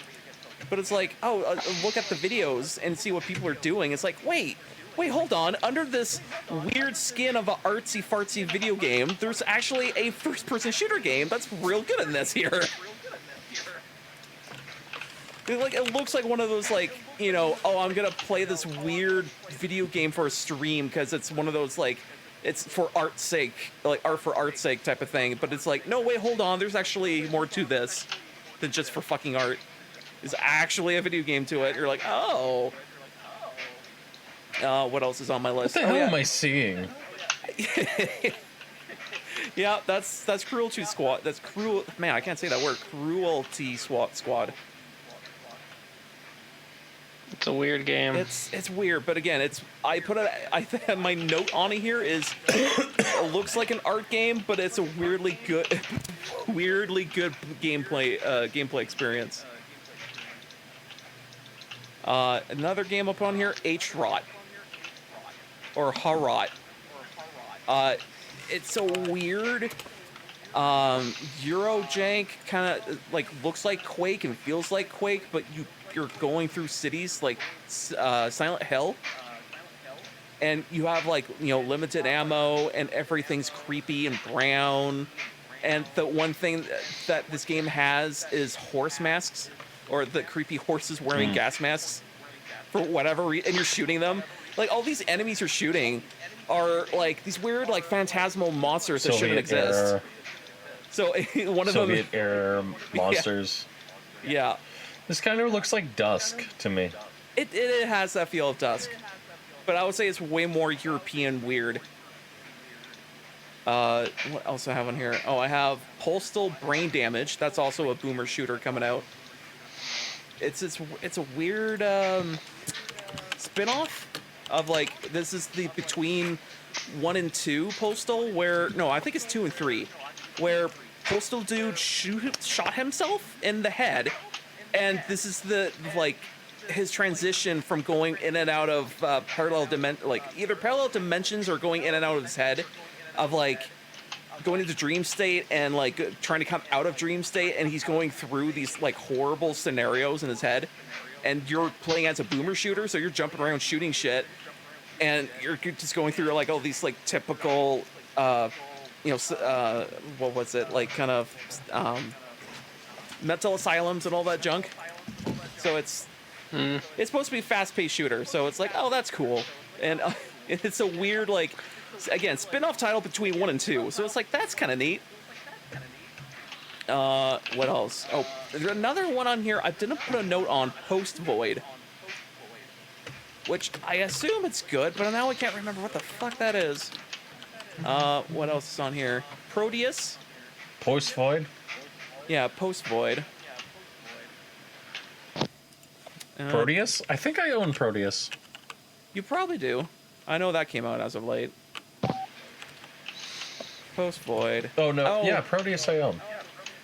[SPEAKER 2] But it's like, oh, look at the videos and see what people are doing. It's like, wait, hold on. Under this weird skin of an artsy fartsy video game, there's actually a first-person shooter game that's real good in this here. It looks like one of those, like, you know, oh, I'm gonna play this weird video game for a stream because it's one of those, like, it's for art's sake, like art for art's sake type of thing. But it's like, no, wait, hold on. There's actually more to this than just for fucking art. There's actually a video game to it. You're like, oh. What else is on my list?
[SPEAKER 1] What the hell am I seeing?
[SPEAKER 2] Yeah, that's Cruelty Squad. That's cruel. Man, I can't say that word. Cruelty Squad.
[SPEAKER 3] it's a weird game.
[SPEAKER 2] It's weird, but again, I put it. I think my note on it here is it looks like an art game, but it's a weirdly good gameplay experience. Another game up on here, H-Rot. Or Harrot. It's a weird Eurojank kind of like looks like Quake and feels like Quake, but you're going through cities like Silent Hill, and you have like, you know, limited ammo and everything's creepy and brown. And the one thing that this game has is horse masks, or the creepy horses wearing gas masks for whatever reason, and you're shooting them. Like, all these enemies you're shooting are like these weird, like, phantasmal monsters that shouldn't exist. So one of them,
[SPEAKER 1] Soviet era monsters.
[SPEAKER 2] yeah,
[SPEAKER 1] This kind of looks like Dusk to me.
[SPEAKER 2] it has that feel of Dusk, but I would say it's way more European weird. What else do I have on here? Oh, I have Postal Brain Damage. That's also a boomer shooter coming out. It's a weird spin-off of like, this is the between 1 and 2 Postal, where no, I think it's 2 and 3, where Postal dude shot himself in the head, and this is the like his transition from going in and out of like either parallel dimensions or going in and out of his head, of like going into dream state and like trying to come out of dream state, and he's going through these like horrible scenarios in his head, and you're playing as a boomer shooter, so you're jumping around shooting shit, and you're just going through like all these like typical what was it, like kind of mental asylums and all that junk. So it's supposed to be a fast-paced shooter, so it's like, oh, that's cool. And it's a weird, like, again, spin-off title between 1 and 2, so it's like, that's kind of neat. What else? Oh, there's another one on here I didn't put a note on, Post Void, which I assume it's good, but now I can't remember what the fuck that is. What else is on here? Proteus?
[SPEAKER 1] Post Void?
[SPEAKER 2] Yeah, Post Void.
[SPEAKER 1] Proteus? I think I own Proteus.
[SPEAKER 2] You probably do. I know that came out as of late. Post Void.
[SPEAKER 1] Oh, no. Yeah, Proteus I own.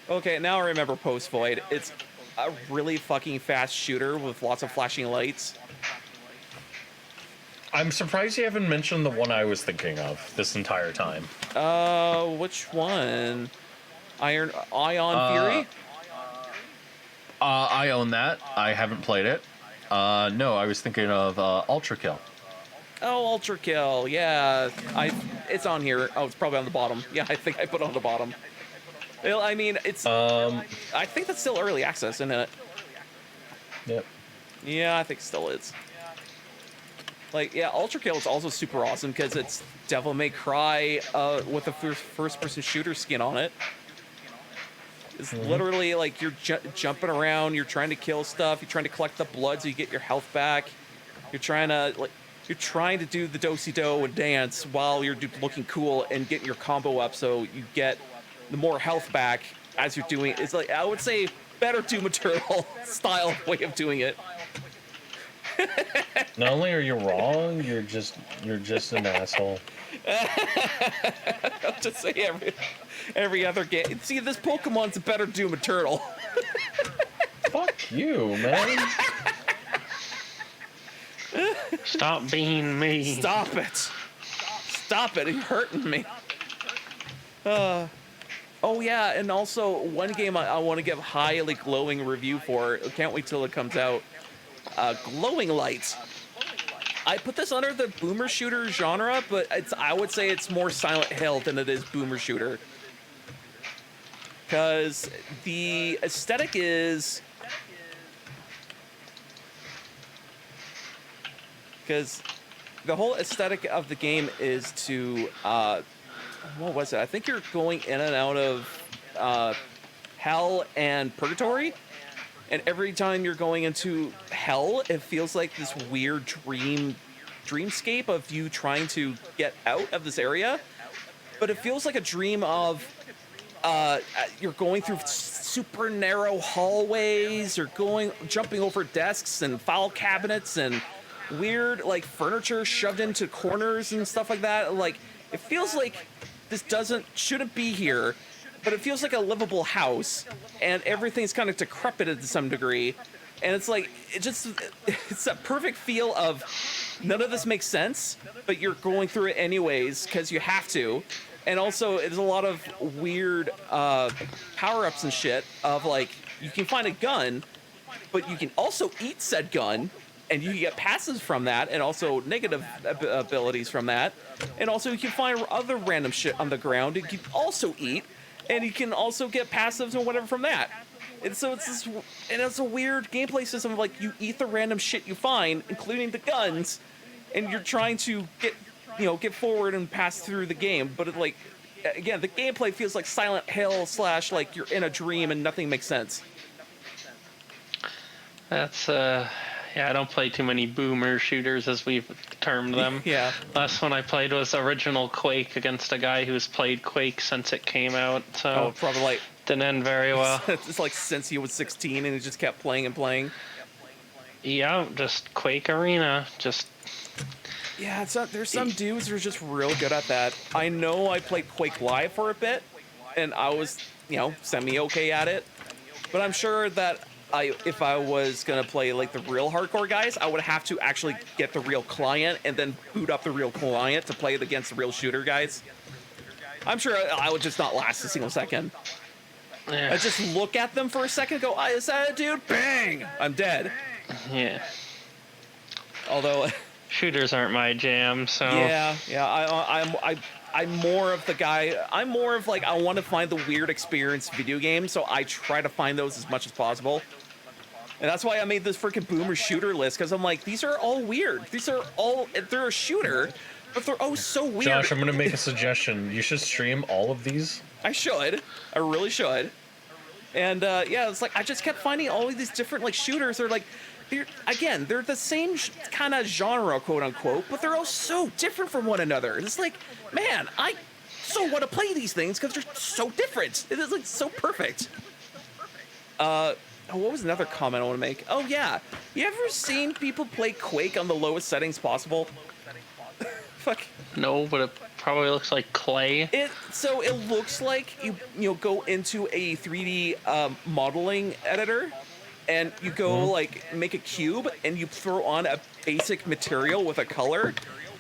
[SPEAKER 2] Okay, now I remember Post Void. It's a really fucking fast shooter with lots of flashing lights.
[SPEAKER 1] I'm surprised you haven't mentioned the one I was thinking of this entire time.
[SPEAKER 2] Which one? Ion Fury?
[SPEAKER 1] I own that. I haven't played it. No, I was thinking of Ultra Kill.
[SPEAKER 2] Oh, Ultra Kill. Yeah, it's on here. Oh, it's probably on the bottom. Yeah, I think I put it on the bottom. Well, I mean, it's. I think that's still early access, isn't it?
[SPEAKER 1] Yep.
[SPEAKER 2] Yeah, I think it still is. Like, yeah, Ultra Kill is also super awesome because it's Devil May Cry with a first-person shooter skin on it. It's literally like you're jumping around, you're trying to kill stuff, you're trying to collect the blood so you get your health back. You're trying to do the do-si-do and dance while you're looking cool and getting your combo up so you get the more health back as you're doing it. It's like, I would say, better Doom Eternal style way of doing it.
[SPEAKER 1] Not only are you wrong, you're just an asshole.
[SPEAKER 2] I'll just say every other game. See, this Pokemon's a better Doom Eternal.
[SPEAKER 1] Fuck you, man.
[SPEAKER 3] Stop being mean.
[SPEAKER 2] Stop it. Stop it. You're hurting me. Oh, yeah, and also one game I want to give highly glowing review for. I can't wait till it comes out. Glowing Light. I put this under the boomer shooter genre, but I would say it's more Silent Hill than it is boomer shooter. Because the aesthetic is... Because the whole aesthetic of the game is to... what was it? I think you're going in and out of Hell and Purgatory. And every time you're going into Hell, it feels like this weird dreamscape of you trying to get out of this area. But it feels like a dream of you're going through super narrow hallways, or jumping over desks and file cabinets and weird like furniture shoved into corners and stuff like that. Like, it feels like this shouldn't be here. But it feels like a livable house, and everything's kind of decrepit to some degree. And it's like, it's that perfect feel of none of this makes sense, but you're going through it anyways because you have to. And also, there's a lot of weird power-ups and shit of like, you can find a gun, but you can also eat said gun, and you can get passives from that, and also negative abilities from that. And also, you can find other random shit on the ground you can also eat. And you can also get passives or whatever from that. And so it's a weird gameplay system of like, you eat the random shit you find, including the guns, and you're trying to get forward and pass through the game. But again, the gameplay feels like Silent Hill / like you're in a dream and nothing makes sense.
[SPEAKER 3] That's yeah, I don't play too many boomer shooters as we've termed them.
[SPEAKER 2] Yeah.
[SPEAKER 3] Last one I played was original Quake against a guy who's played Quake since it came out, so
[SPEAKER 2] Oh, probably like
[SPEAKER 3] didn't end very well.
[SPEAKER 2] it's like since he was 16 and he just kept playing and playing.
[SPEAKER 3] Yeah, just Quake Arena, just
[SPEAKER 2] Yeah, there's some dudes who are just real good at that. I know I played Quake Live for a bit, and I was, semi-okay at it. But I'm sure that if I was going to play, like, the real hardcore guys, I would have to actually get the real client and then boot up the real client to play it against the real shooter guys. I'm sure I would just not last a single second.
[SPEAKER 3] yeah.
[SPEAKER 2] I just look at them for a second, go, is that a dude? Bang! I'm dead.
[SPEAKER 3] Yeah.
[SPEAKER 2] Although...
[SPEAKER 3] Shooters aren't my jam, so
[SPEAKER 2] Yeah. I'm more of the guy. I'm more of like I want to find the weird experience video game, so I try to find those as much as possible. And that's why I made this freaking boomer shooter list, because I'm like, these are all weird. They're a shooter, but they're so weird.
[SPEAKER 1] Josh, I'm gonna make a suggestion. You should stream all of these.
[SPEAKER 2] I should. I really should. And yeah, it's like I just kept finding all of these different like shooters. They're like. They're the same kind of genre, quote unquote, but they're all so different from one another. It's like, man, I so want to play these things because they're so different. It is like so perfect. What was another comment I want to make? Oh yeah, you ever seen people play Quake on the lowest settings possible? Fuck.
[SPEAKER 3] no, but it probably looks like clay.
[SPEAKER 2] It looks like you go into a 3D modeling editor. And you go like make a cube and you throw on a basic material with a color.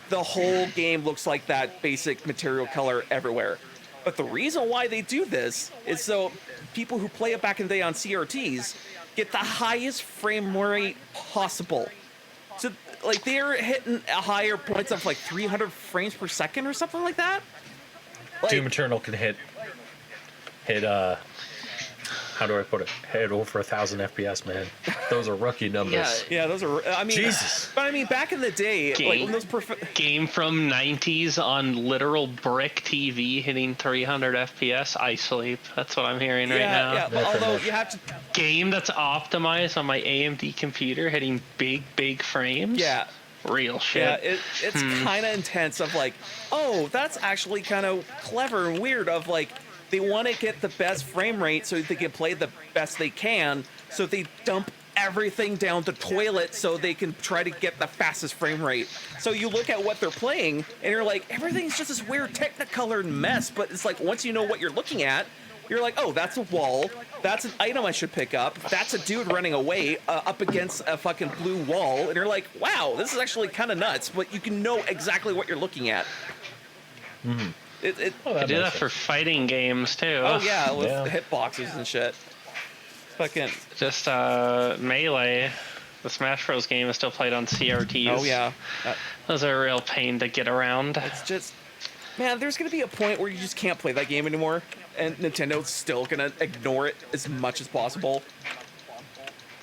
[SPEAKER 2] The whole game looks like that basic material color everywhere. But the reason why they do this is so people who play it back in the day on CRTs get the highest frame rate possible. So like they're hitting a higher points of like 300 frames per second or something like that. Like,
[SPEAKER 1] Doom Eternal can hit how do I put it? Hit over 1,000 FPS, man. Those are rookie numbers.
[SPEAKER 2] yeah, those are. I mean,
[SPEAKER 1] Jesus.
[SPEAKER 2] But I mean, back in the day, like when those
[SPEAKER 3] Game from 90s on literal brick TV hitting 300 FPS, I sleep. That's what I'm hearing right now.
[SPEAKER 2] Yeah, but although you have to.
[SPEAKER 3] Game that's optimized on my AMD computer hitting big frames.
[SPEAKER 2] Yeah.
[SPEAKER 3] Real shit.
[SPEAKER 2] Yeah, it's kind of intense. Of like, oh, that's actually kind of clever and weird. Of like. They want to get the best frame rate so they can play the best they can. So they dump everything down the toilet so they can try to get the fastest frame rate. So you look at what they're playing and you're like, everything's just this weird technicolored mess. But it's like once you know what you're looking at, you're like, oh, that's a wall. That's an item I should pick up. That's a dude running away up against a fucking blue wall. And you're like, wow, this is actually kind of nuts. But you can know exactly what you're looking at.
[SPEAKER 1] Mm-hmm.
[SPEAKER 2] They
[SPEAKER 3] do that for fighting games too.
[SPEAKER 2] Oh yeah, with hitboxes and shit. Fucking
[SPEAKER 3] just Melee. The Smash Bros. Game is still played on CRTs.
[SPEAKER 2] Oh yeah,
[SPEAKER 3] those are a real pain to get around.
[SPEAKER 2] It's just, man, there's gonna be a point where you just can't play that game anymore, and Nintendo's still gonna ignore it as much as possible.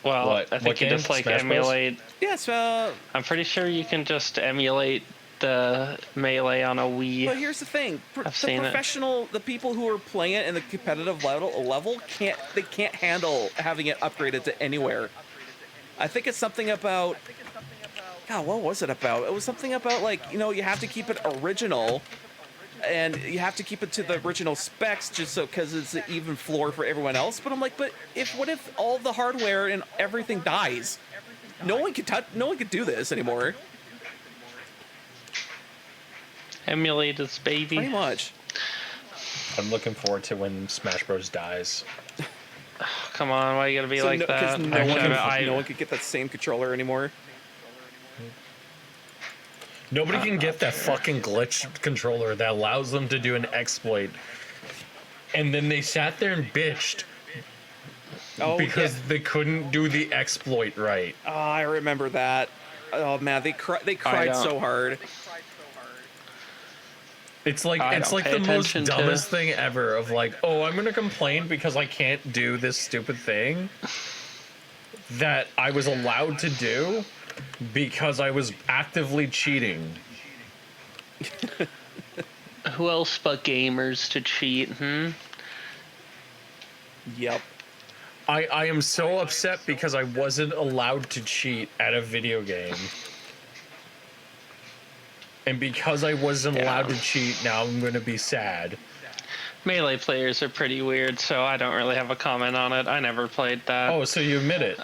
[SPEAKER 3] Well, I think you just like
[SPEAKER 1] Smash
[SPEAKER 3] emulate.
[SPEAKER 2] Yes,
[SPEAKER 3] I'm pretty sure you can just emulate the Melee on a Wii.
[SPEAKER 2] But here's the thing: the people who are playing it in the competitive level can't handle having it upgraded to anywhere. I think it's something about. God, what was it about? It was something about like you have to keep it original, and you have to keep it to the original specs just so because it's an even floor for everyone else. But I'm like, what if all the hardware and everything dies? No one could do this anymore.
[SPEAKER 3] Emulate this baby.
[SPEAKER 2] Pretty much.
[SPEAKER 1] I'm looking forward to when Smash Bros. Dies.
[SPEAKER 3] Come on, why you gotta be like that?
[SPEAKER 2] Because no one could get that same controller anymore.
[SPEAKER 1] Nobody can get that fucking glitch controller that allows them to do an exploit. And then they sat there and bitched because they couldn't do the exploit right.
[SPEAKER 2] Oh, I remember that. Oh man, they cried so hard.
[SPEAKER 1] It's like the most dumbest thing ever of like, oh, I'm gonna complain because I can't do this stupid thing that I was allowed to do because I was actively cheating.
[SPEAKER 3] Who else but gamers to cheat?
[SPEAKER 2] Yep.
[SPEAKER 1] I am so upset because I wasn't allowed to cheat at a video game. And because I wasn't allowed to cheat, now I'm going to be sad.
[SPEAKER 3] Melee players are pretty weird, so I don't really have a comment on it. I never played that.
[SPEAKER 1] Oh, so you admit it?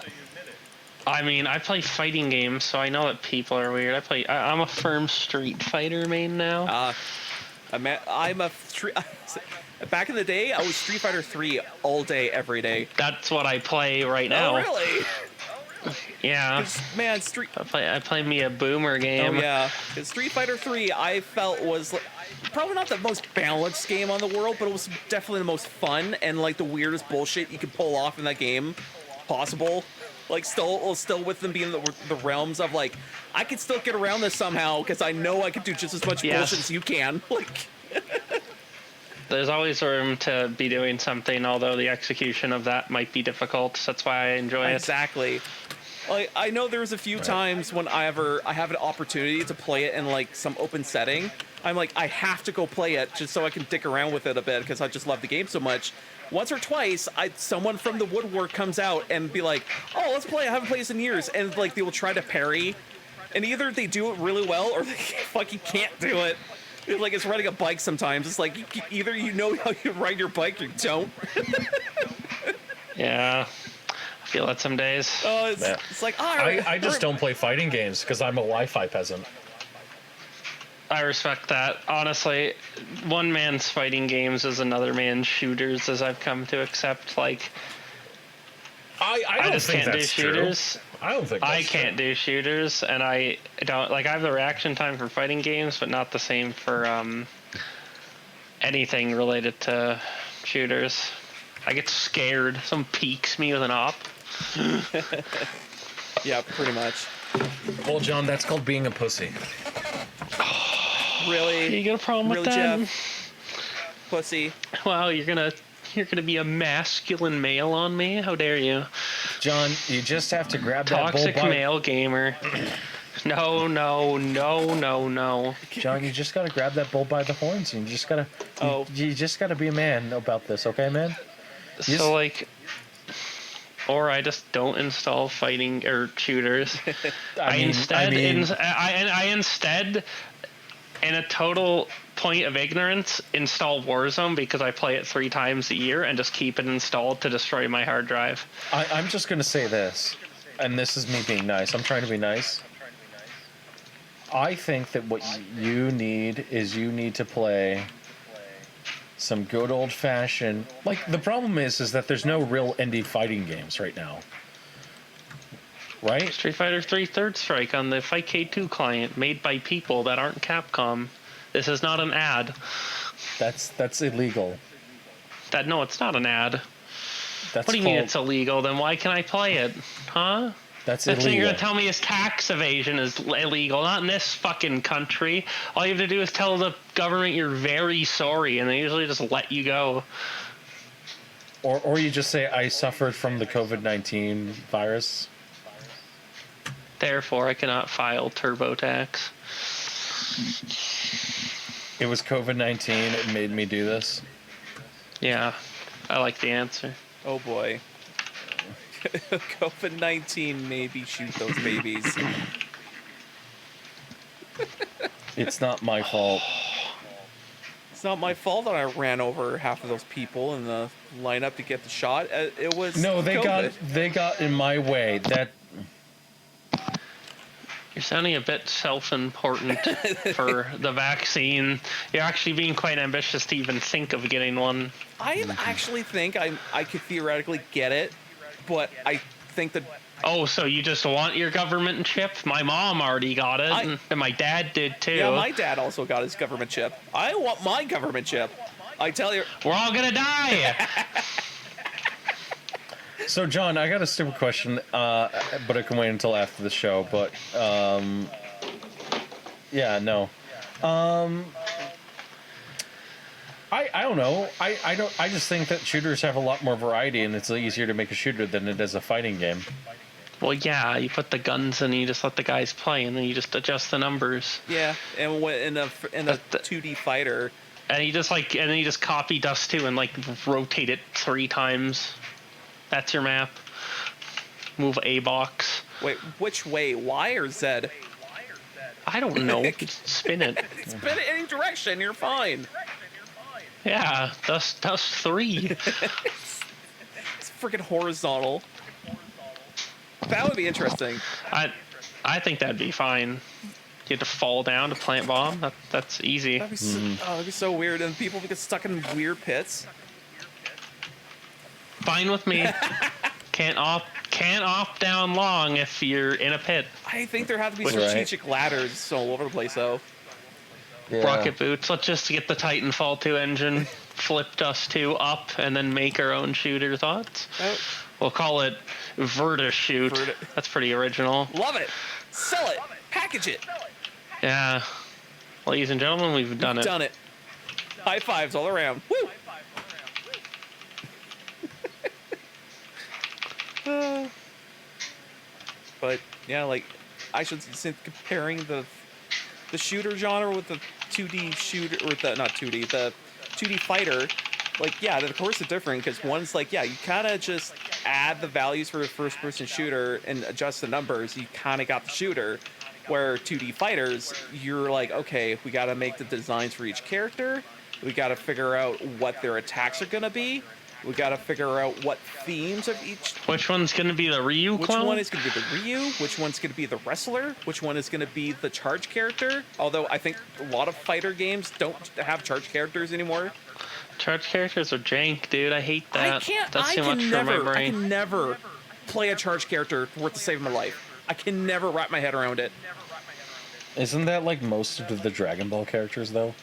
[SPEAKER 3] I mean, I play fighting games, so I know that people are weird. I'm a firm Street Fighter main now.
[SPEAKER 2] I'm a back in the day, I was Street Fighter 3 all day, every day.
[SPEAKER 3] That's what I play right now.
[SPEAKER 2] Oh, really?
[SPEAKER 3] Yeah.
[SPEAKER 2] Man,
[SPEAKER 3] I play me a boomer game.
[SPEAKER 2] Oh, yeah. 'Cause Street Fighter 3, I felt was probably not the most balanced game on the world, but it was definitely the most fun and like the weirdest bullshit you could pull off in that game possible. Like still within being the realms of like, I could still get around this somehow because I know I could do just as much bullshit as you can. Like,
[SPEAKER 3] there's always room to be doing something, although the execution of that might be difficult. That's why I enjoy it.
[SPEAKER 2] Exactly. Like, I know there was a few times when I have an opportunity to play it in like some open setting. I'm like, I have to go play it just so I can dick around with it a bit because I just love the game so much. Once or twice, someone from the woodwork comes out and be like, "Oh, let's play. I haven't played this in years," and like they will try to parry, and either they do it really well or they fucking can't do it. It's like it's riding a bike sometimes. It's like either you know how you ride your bike or you don't.
[SPEAKER 3] Yeah. I feel that some days.
[SPEAKER 2] Oh, it's like,
[SPEAKER 1] I just don't play fighting games because I'm a Wi-Fi peasant.
[SPEAKER 3] I respect that. Honestly, one man's fighting games is another man's shooters, as I've come to accept. Like,
[SPEAKER 1] I
[SPEAKER 3] just can't do shooters.
[SPEAKER 1] I don't think that's
[SPEAKER 3] I can't do shooters, and I don't like. I have the reaction time for fighting games, but not the same for anything related to shooters. I get scared. Someone peeks me with an op.
[SPEAKER 2] Yeah, pretty much.
[SPEAKER 1] Well, John, that's called being a pussy.
[SPEAKER 2] Really?
[SPEAKER 3] You got a problem with
[SPEAKER 2] really,
[SPEAKER 3] that?
[SPEAKER 2] Jeff? Pussy.
[SPEAKER 3] Wow, you're gonna be a masculine male on me? How dare you?
[SPEAKER 1] John, you just have to grab that bull
[SPEAKER 3] Toxic
[SPEAKER 1] by...
[SPEAKER 3] male gamer. No.
[SPEAKER 1] John, you just gotta grab that bull by the horns, and you just gotta. You just gotta be a man about this, okay, man?
[SPEAKER 3] So like, or I just don't install fighting or shooters. I instead, in a total point of ignorance, install Warzone because I play it 3 times a year and just keep it installed to destroy my hard drive.
[SPEAKER 1] I'm just gonna say this, and this is me being nice. I'm trying to be nice. I think that what you need is to play some good old-fashioned... Like, the problem is that there's no real indie fighting games right now. Right?
[SPEAKER 3] Street Fighter 3 Third Strike on the Fight K2 client, made by people that aren't Capcom. This is not an ad.
[SPEAKER 1] That's illegal.
[SPEAKER 3] No, it's not an ad.
[SPEAKER 1] What
[SPEAKER 3] do you mean it's illegal? Then why can I play it? Huh?
[SPEAKER 1] That's
[SPEAKER 3] That's what
[SPEAKER 1] illegal.
[SPEAKER 3] you're gonna tell me is tax evasion is illegal. Not in this fucking country. All you have to do is tell the government you're very sorry, and they usually just let you go.
[SPEAKER 1] Or you just say, I suffered from the COVID-19 virus.
[SPEAKER 3] Therefore, I cannot file TurboTax.
[SPEAKER 1] It was COVID-19. It made me do this.
[SPEAKER 3] Yeah, I like the answer.
[SPEAKER 2] Oh boy. COVID-19 maybe shoot those babies.
[SPEAKER 1] It's not my fault.
[SPEAKER 2] It's not my fault that I ran over half of those people in the lineup to get the shot. It was
[SPEAKER 1] No, they
[SPEAKER 2] COVID.
[SPEAKER 1] got in my way. That
[SPEAKER 3] You're sounding a bit self-important for the vaccine. You're actually being quite ambitious to even think of getting one.
[SPEAKER 2] I actually think I could theoretically get it, but I think that...
[SPEAKER 3] Oh, so you just want your government chip? My mom already got it, and my dad did too.
[SPEAKER 2] Yeah, my dad also got his government chip. I want my government chip. I tell you...
[SPEAKER 3] We're all gonna die!
[SPEAKER 1] So, John, I got a stupid question, but I can wait until after the show. But, yeah, no. I don't know. I just think that shooters have a lot more variety, and it's easier to make a shooter than it is a fighting game.
[SPEAKER 3] Well, yeah, you put the guns and you just let the guys play, and then you just adjust the numbers.
[SPEAKER 2] Yeah, and in a 2D fighter,
[SPEAKER 3] And you just copy Dust 2 and like rotate it 3 times. That's your map. Move a box.
[SPEAKER 2] Wait, which way? Y or Z?
[SPEAKER 3] I don't know. Just spin it.
[SPEAKER 2] Spin it any direction. You're fine.
[SPEAKER 3] Yeah, Dust 3.
[SPEAKER 2] It's freaking horizontal. That would be interesting.
[SPEAKER 3] I think that'd be fine. You have to fall down to plant bomb. That's easy.
[SPEAKER 2] That'd be so weird, and people get stuck in weird pits.
[SPEAKER 3] Fine with me. Can't opt down long if you're in a pit.
[SPEAKER 2] I think there have to be
[SPEAKER 3] Right.
[SPEAKER 2] strategic ladders all over the place, though.
[SPEAKER 1] Yeah.
[SPEAKER 3] Rocket boots. Let's just get the Titanfall 2 engine, flip Dust 2 up, and then make our own shooter. Thoughts?
[SPEAKER 2] Oh,
[SPEAKER 3] We'll call it Vertishoot. That's pretty original.
[SPEAKER 2] love it. Sell it. Package it.
[SPEAKER 3] Yeah. Ladies and gentlemen, we've done it.
[SPEAKER 2] Done it. High fives all around. Woo! But yeah, like I should say comparing the shooter genre with the 2D shooter, or the not 2D, the 2D fighter. Like yeah, of course it's different because one's like yeah, you kind of just add the values for a first-person shooter and adjust the numbers. You kind of got the shooter. Where 2D fighters, you're like, okay, we got to make the designs for each character. We got to figure out what their attacks are going to be. We got to figure out what themes of each.
[SPEAKER 3] Which one's going to be the Ryu
[SPEAKER 2] Which
[SPEAKER 3] clone?
[SPEAKER 2] one is going to be the Ryu? Which one's going to be the wrestler? Which one is going to be the charge character? Although I think a lot of fighter games don't have charge characters anymore.
[SPEAKER 3] Charge characters are jank, dude. I hate that.
[SPEAKER 2] I can't.
[SPEAKER 3] That's
[SPEAKER 2] I
[SPEAKER 3] too much
[SPEAKER 2] can
[SPEAKER 3] for my
[SPEAKER 2] never. I
[SPEAKER 3] brain.
[SPEAKER 2] can never play a charge character worth the save of my life. I can never wrap my head around it.
[SPEAKER 1] Isn't that like most of the Dragon Ball characters, though?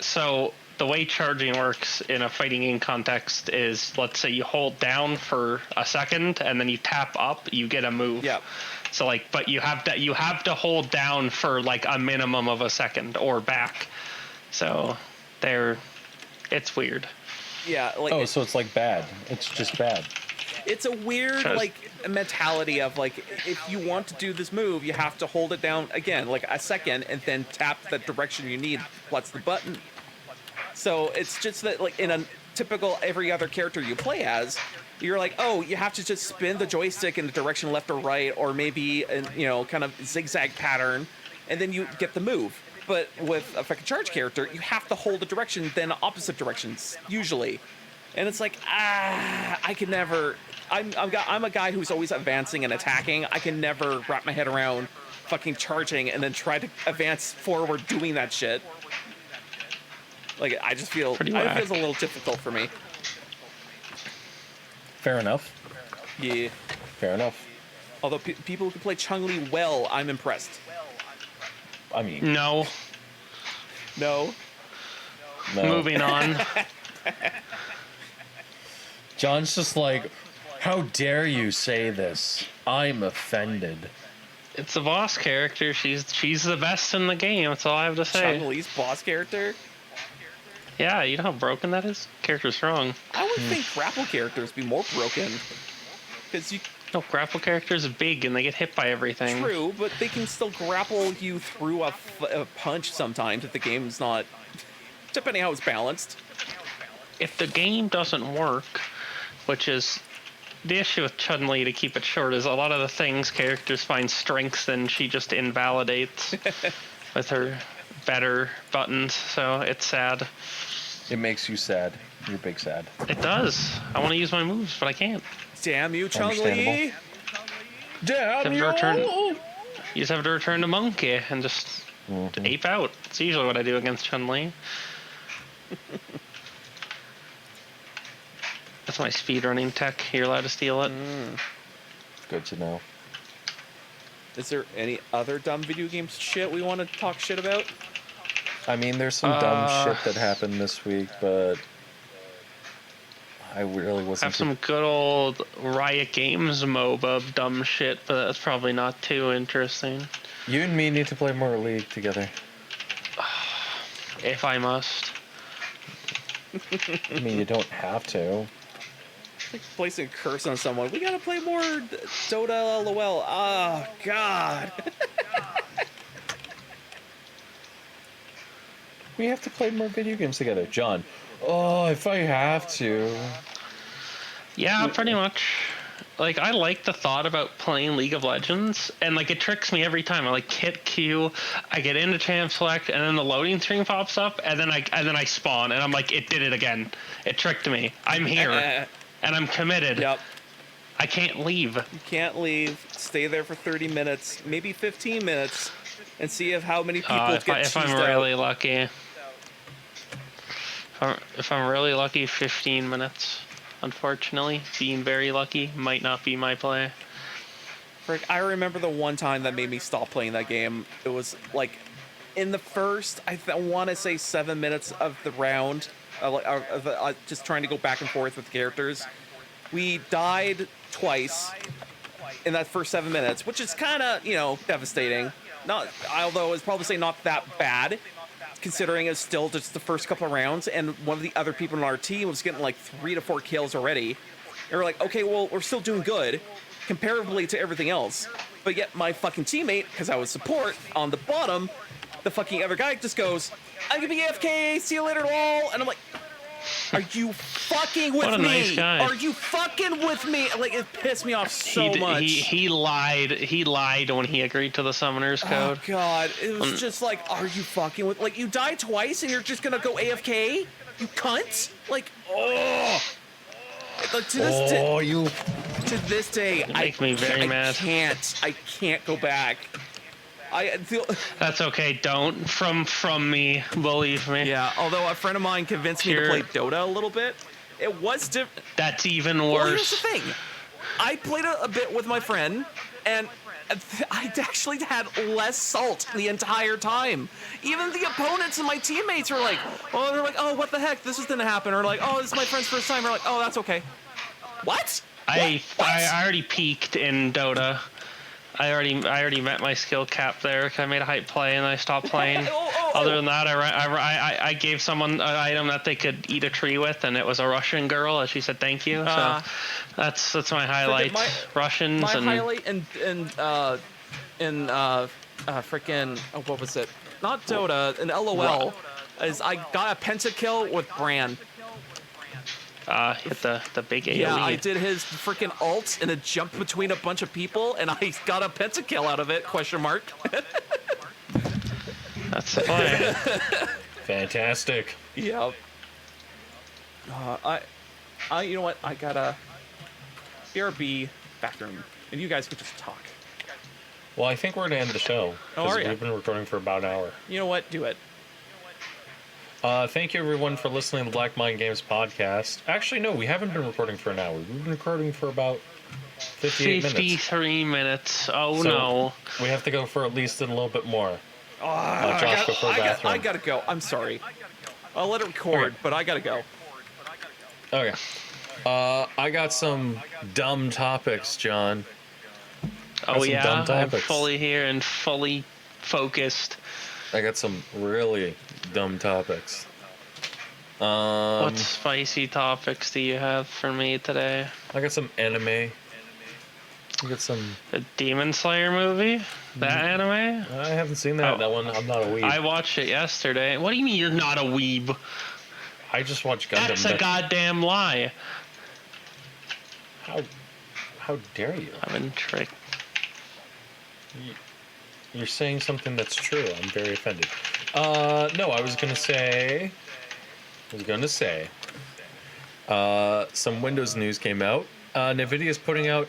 [SPEAKER 3] So the way charging works in a fighting game context is, let's say you hold down for a second and then you tap up, you get a move.
[SPEAKER 2] Yeah.
[SPEAKER 3] So like, but you have to hold down for like a minimum of a second or back. So it's weird.
[SPEAKER 2] Yeah. Like.
[SPEAKER 1] Oh, so it's like bad. It's just bad.
[SPEAKER 2] It's a weird like mentality of like if you want to do this move, you have to hold it down again like a second and then tap the direction you need. What's the button? So it's just that like in a typical every other character you play as, you're like, oh, you have to just spin the joystick in the direction left or right, or maybe kind of zigzag pattern, and then you get the move. But with a fucking charge character, you have to hold the direction, then opposite directions usually. And it's like, I can never. I'm a guy who's always advancing and attacking. I can never wrap my head around fucking charging and then try to advance forward doing that shit. Like, I just feel it feels a little difficult for me.
[SPEAKER 1] Fair enough.
[SPEAKER 2] Yeah.
[SPEAKER 1] Fair enough.
[SPEAKER 2] Although people who can play Chun-Li well, I'm impressed.
[SPEAKER 1] I mean,
[SPEAKER 3] No.
[SPEAKER 2] No.
[SPEAKER 3] Moving on.
[SPEAKER 1] John's just like, how dare you say this? I'm offended.
[SPEAKER 3] It's a boss character. She's the best in the game. That's all I have to say.
[SPEAKER 2] Chun-Li's boss character?
[SPEAKER 3] Yeah, you know how broken that is? Character's strong.
[SPEAKER 2] I would think grapple characters be more broken. Because you...
[SPEAKER 3] No, grapple characters are big and they get hit by everything.
[SPEAKER 2] True, but they can still grapple you through a punch sometimes if the game's not... Depending how it's balanced.
[SPEAKER 3] If the game doesn't work, which is... The issue with Chun-Li, to keep it short, is a lot of the things characters find strengths in, she just invalidates with her better buttons, so it's sad.
[SPEAKER 1] It makes you sad. You're big sad.
[SPEAKER 3] It does. I want to use my moves, but I can't.
[SPEAKER 2] Damn you, Chun-Li!
[SPEAKER 1] Understandable. Damn you!
[SPEAKER 3] You just have to return to Monkey and just ape out. It's usually what I do against Chun-Li. That's my speedrunning tech. You're allowed to steal it.
[SPEAKER 1] Good to know.
[SPEAKER 2] Is there any other dumb video game shit we want to talk shit about?
[SPEAKER 1] I mean, there's some dumb shit that happened this week, but I really wasn't.
[SPEAKER 3] Have some good old Riot Games MOBA dumb shit, but that's probably not too interesting.
[SPEAKER 1] You and me need to play more League together.
[SPEAKER 3] If I must.
[SPEAKER 1] I mean, you don't have to.
[SPEAKER 2] Like placing a curse on someone. We gotta play more Dota LOL. Oh, God.
[SPEAKER 1] We have to play more video games together, John. Oh, if I have to.
[SPEAKER 3] Yeah, pretty much. Like, I like the thought about playing League of Legends, and like it tricks me every time. I like hit Q, I get into champ select, and then the loading screen pops up, and then I spawn, and I'm like, it did it again. It tricked me. I'm here, and I'm committed.
[SPEAKER 4] Yep.
[SPEAKER 3] I can't leave.
[SPEAKER 4] You can't leave. Stay there for 30 minutes, maybe 15 minutes, and see how many people
[SPEAKER 3] If
[SPEAKER 4] get
[SPEAKER 3] I'm
[SPEAKER 4] cheesed
[SPEAKER 3] really
[SPEAKER 4] out.
[SPEAKER 3] lucky. If I'm really lucky, 15 minutes. Unfortunately, being very lucky might not be my play.
[SPEAKER 4] Frick, I remember the one time that made me stop playing that game. It was like in the first, I want to say 7 minutes of the round, just trying to go back and forth with characters. We died twice in that first 7 minutes, which is kind of, devastating. Not, although it's probably say not that bad, considering it's still just the first couple of rounds, and one of the other people on our team was getting like 3 to 4 kills already. And we're like, okay, well, we're still doing good comparably to everything else. But yet my fucking teammate, because I was support, on the bottom, the fucking other guy just goes, I'm gonna be AFK, see you later, lol. And I'm like, are you fucking with
[SPEAKER 3] What a
[SPEAKER 4] me?
[SPEAKER 3] nice guy.
[SPEAKER 4] Are you fucking with me? Like, it pissed me off so much.
[SPEAKER 3] He lied. He lied when he agreed to the summoner's code.
[SPEAKER 4] Oh god, it was just like, are you fucking with? Like, you died twice and you're just gonna go AFK? You cunt! Like, oh. Like, to this day,
[SPEAKER 3] make me very mad.
[SPEAKER 4] I can't go back. I feel.
[SPEAKER 3] That's okay. Don't from me. Believe me.
[SPEAKER 4] Yeah, although a friend of mine convinced me to play Dota a little bit, it was different.
[SPEAKER 3] That's even
[SPEAKER 4] Well, here's
[SPEAKER 3] worse.
[SPEAKER 4] the thing. I played a bit with my friend, and I actually had less salt the entire time. Even the opponents and my teammates were like, oh, they're like, oh, what the heck? This is gonna happen. Or like, oh, this is my friend's first time. We're like, oh, that's okay. What?
[SPEAKER 3] I
[SPEAKER 4] What?
[SPEAKER 3] already peaked in Dota. I already met my skill cap there because I made a hype play and I stopped playing. Other than that, I gave someone an item that they could eat a tree with, and it was a Russian girl, and she said thank you. So that's my highlight. Russians
[SPEAKER 4] My
[SPEAKER 3] and
[SPEAKER 4] highlight in freaking what was it? Not Dota, in LOL, is I got a pentakill with Bran.
[SPEAKER 3] hit the big AoE.
[SPEAKER 4] Yeah, I did his freaking ult and it jumped between a bunch of people, and I got a pentakill out of it? Question mark.
[SPEAKER 3] That's the play.
[SPEAKER 1] Fantastic.
[SPEAKER 4] Yep. I you know what? I got a BRB bathroom, and you guys could just talk.
[SPEAKER 1] Well, I think we're going to end the show.
[SPEAKER 4] Oh, are ya?
[SPEAKER 1] We've been recording for about an hour.
[SPEAKER 4] You know what? Do it.
[SPEAKER 1] Thank you, everyone, for listening to the Black Mind Games podcast. Actually, no, we haven't been recording for an hour. We've been recording for about 58 minutes.
[SPEAKER 3] 53 minutes. Oh
[SPEAKER 1] So
[SPEAKER 3] no.
[SPEAKER 1] we have to go for at least a little bit more.
[SPEAKER 4] I
[SPEAKER 1] Josh, go for a bathroom.
[SPEAKER 4] gotta go. I'm sorry. I'll let it record,
[SPEAKER 1] Okay.
[SPEAKER 4] but I gotta go.
[SPEAKER 1] Okay. I got some dumb topics, John.
[SPEAKER 3] Oh
[SPEAKER 1] some
[SPEAKER 3] yeah,
[SPEAKER 1] dumb
[SPEAKER 3] I'm
[SPEAKER 1] topics.
[SPEAKER 3] fully here and fully focused.
[SPEAKER 1] I got some really dumb topics.
[SPEAKER 3] What spicy topics do you have for me today?
[SPEAKER 1] I got some anime. I got some.
[SPEAKER 3] The Demon Slayer movie? That anime?
[SPEAKER 1] I haven't seen that.
[SPEAKER 3] Oh.
[SPEAKER 1] That one. I'm not a weeb.
[SPEAKER 3] I watched it yesterday. What do you mean you're not a weeb?
[SPEAKER 1] I just watched Gundam.
[SPEAKER 3] That's a goddamn lie.
[SPEAKER 1] How dare you?
[SPEAKER 3] I've been tricked.
[SPEAKER 1] You're saying something that's true. I'm very offended. No, I was gonna say. Some Windows news came out. Nvidia's putting out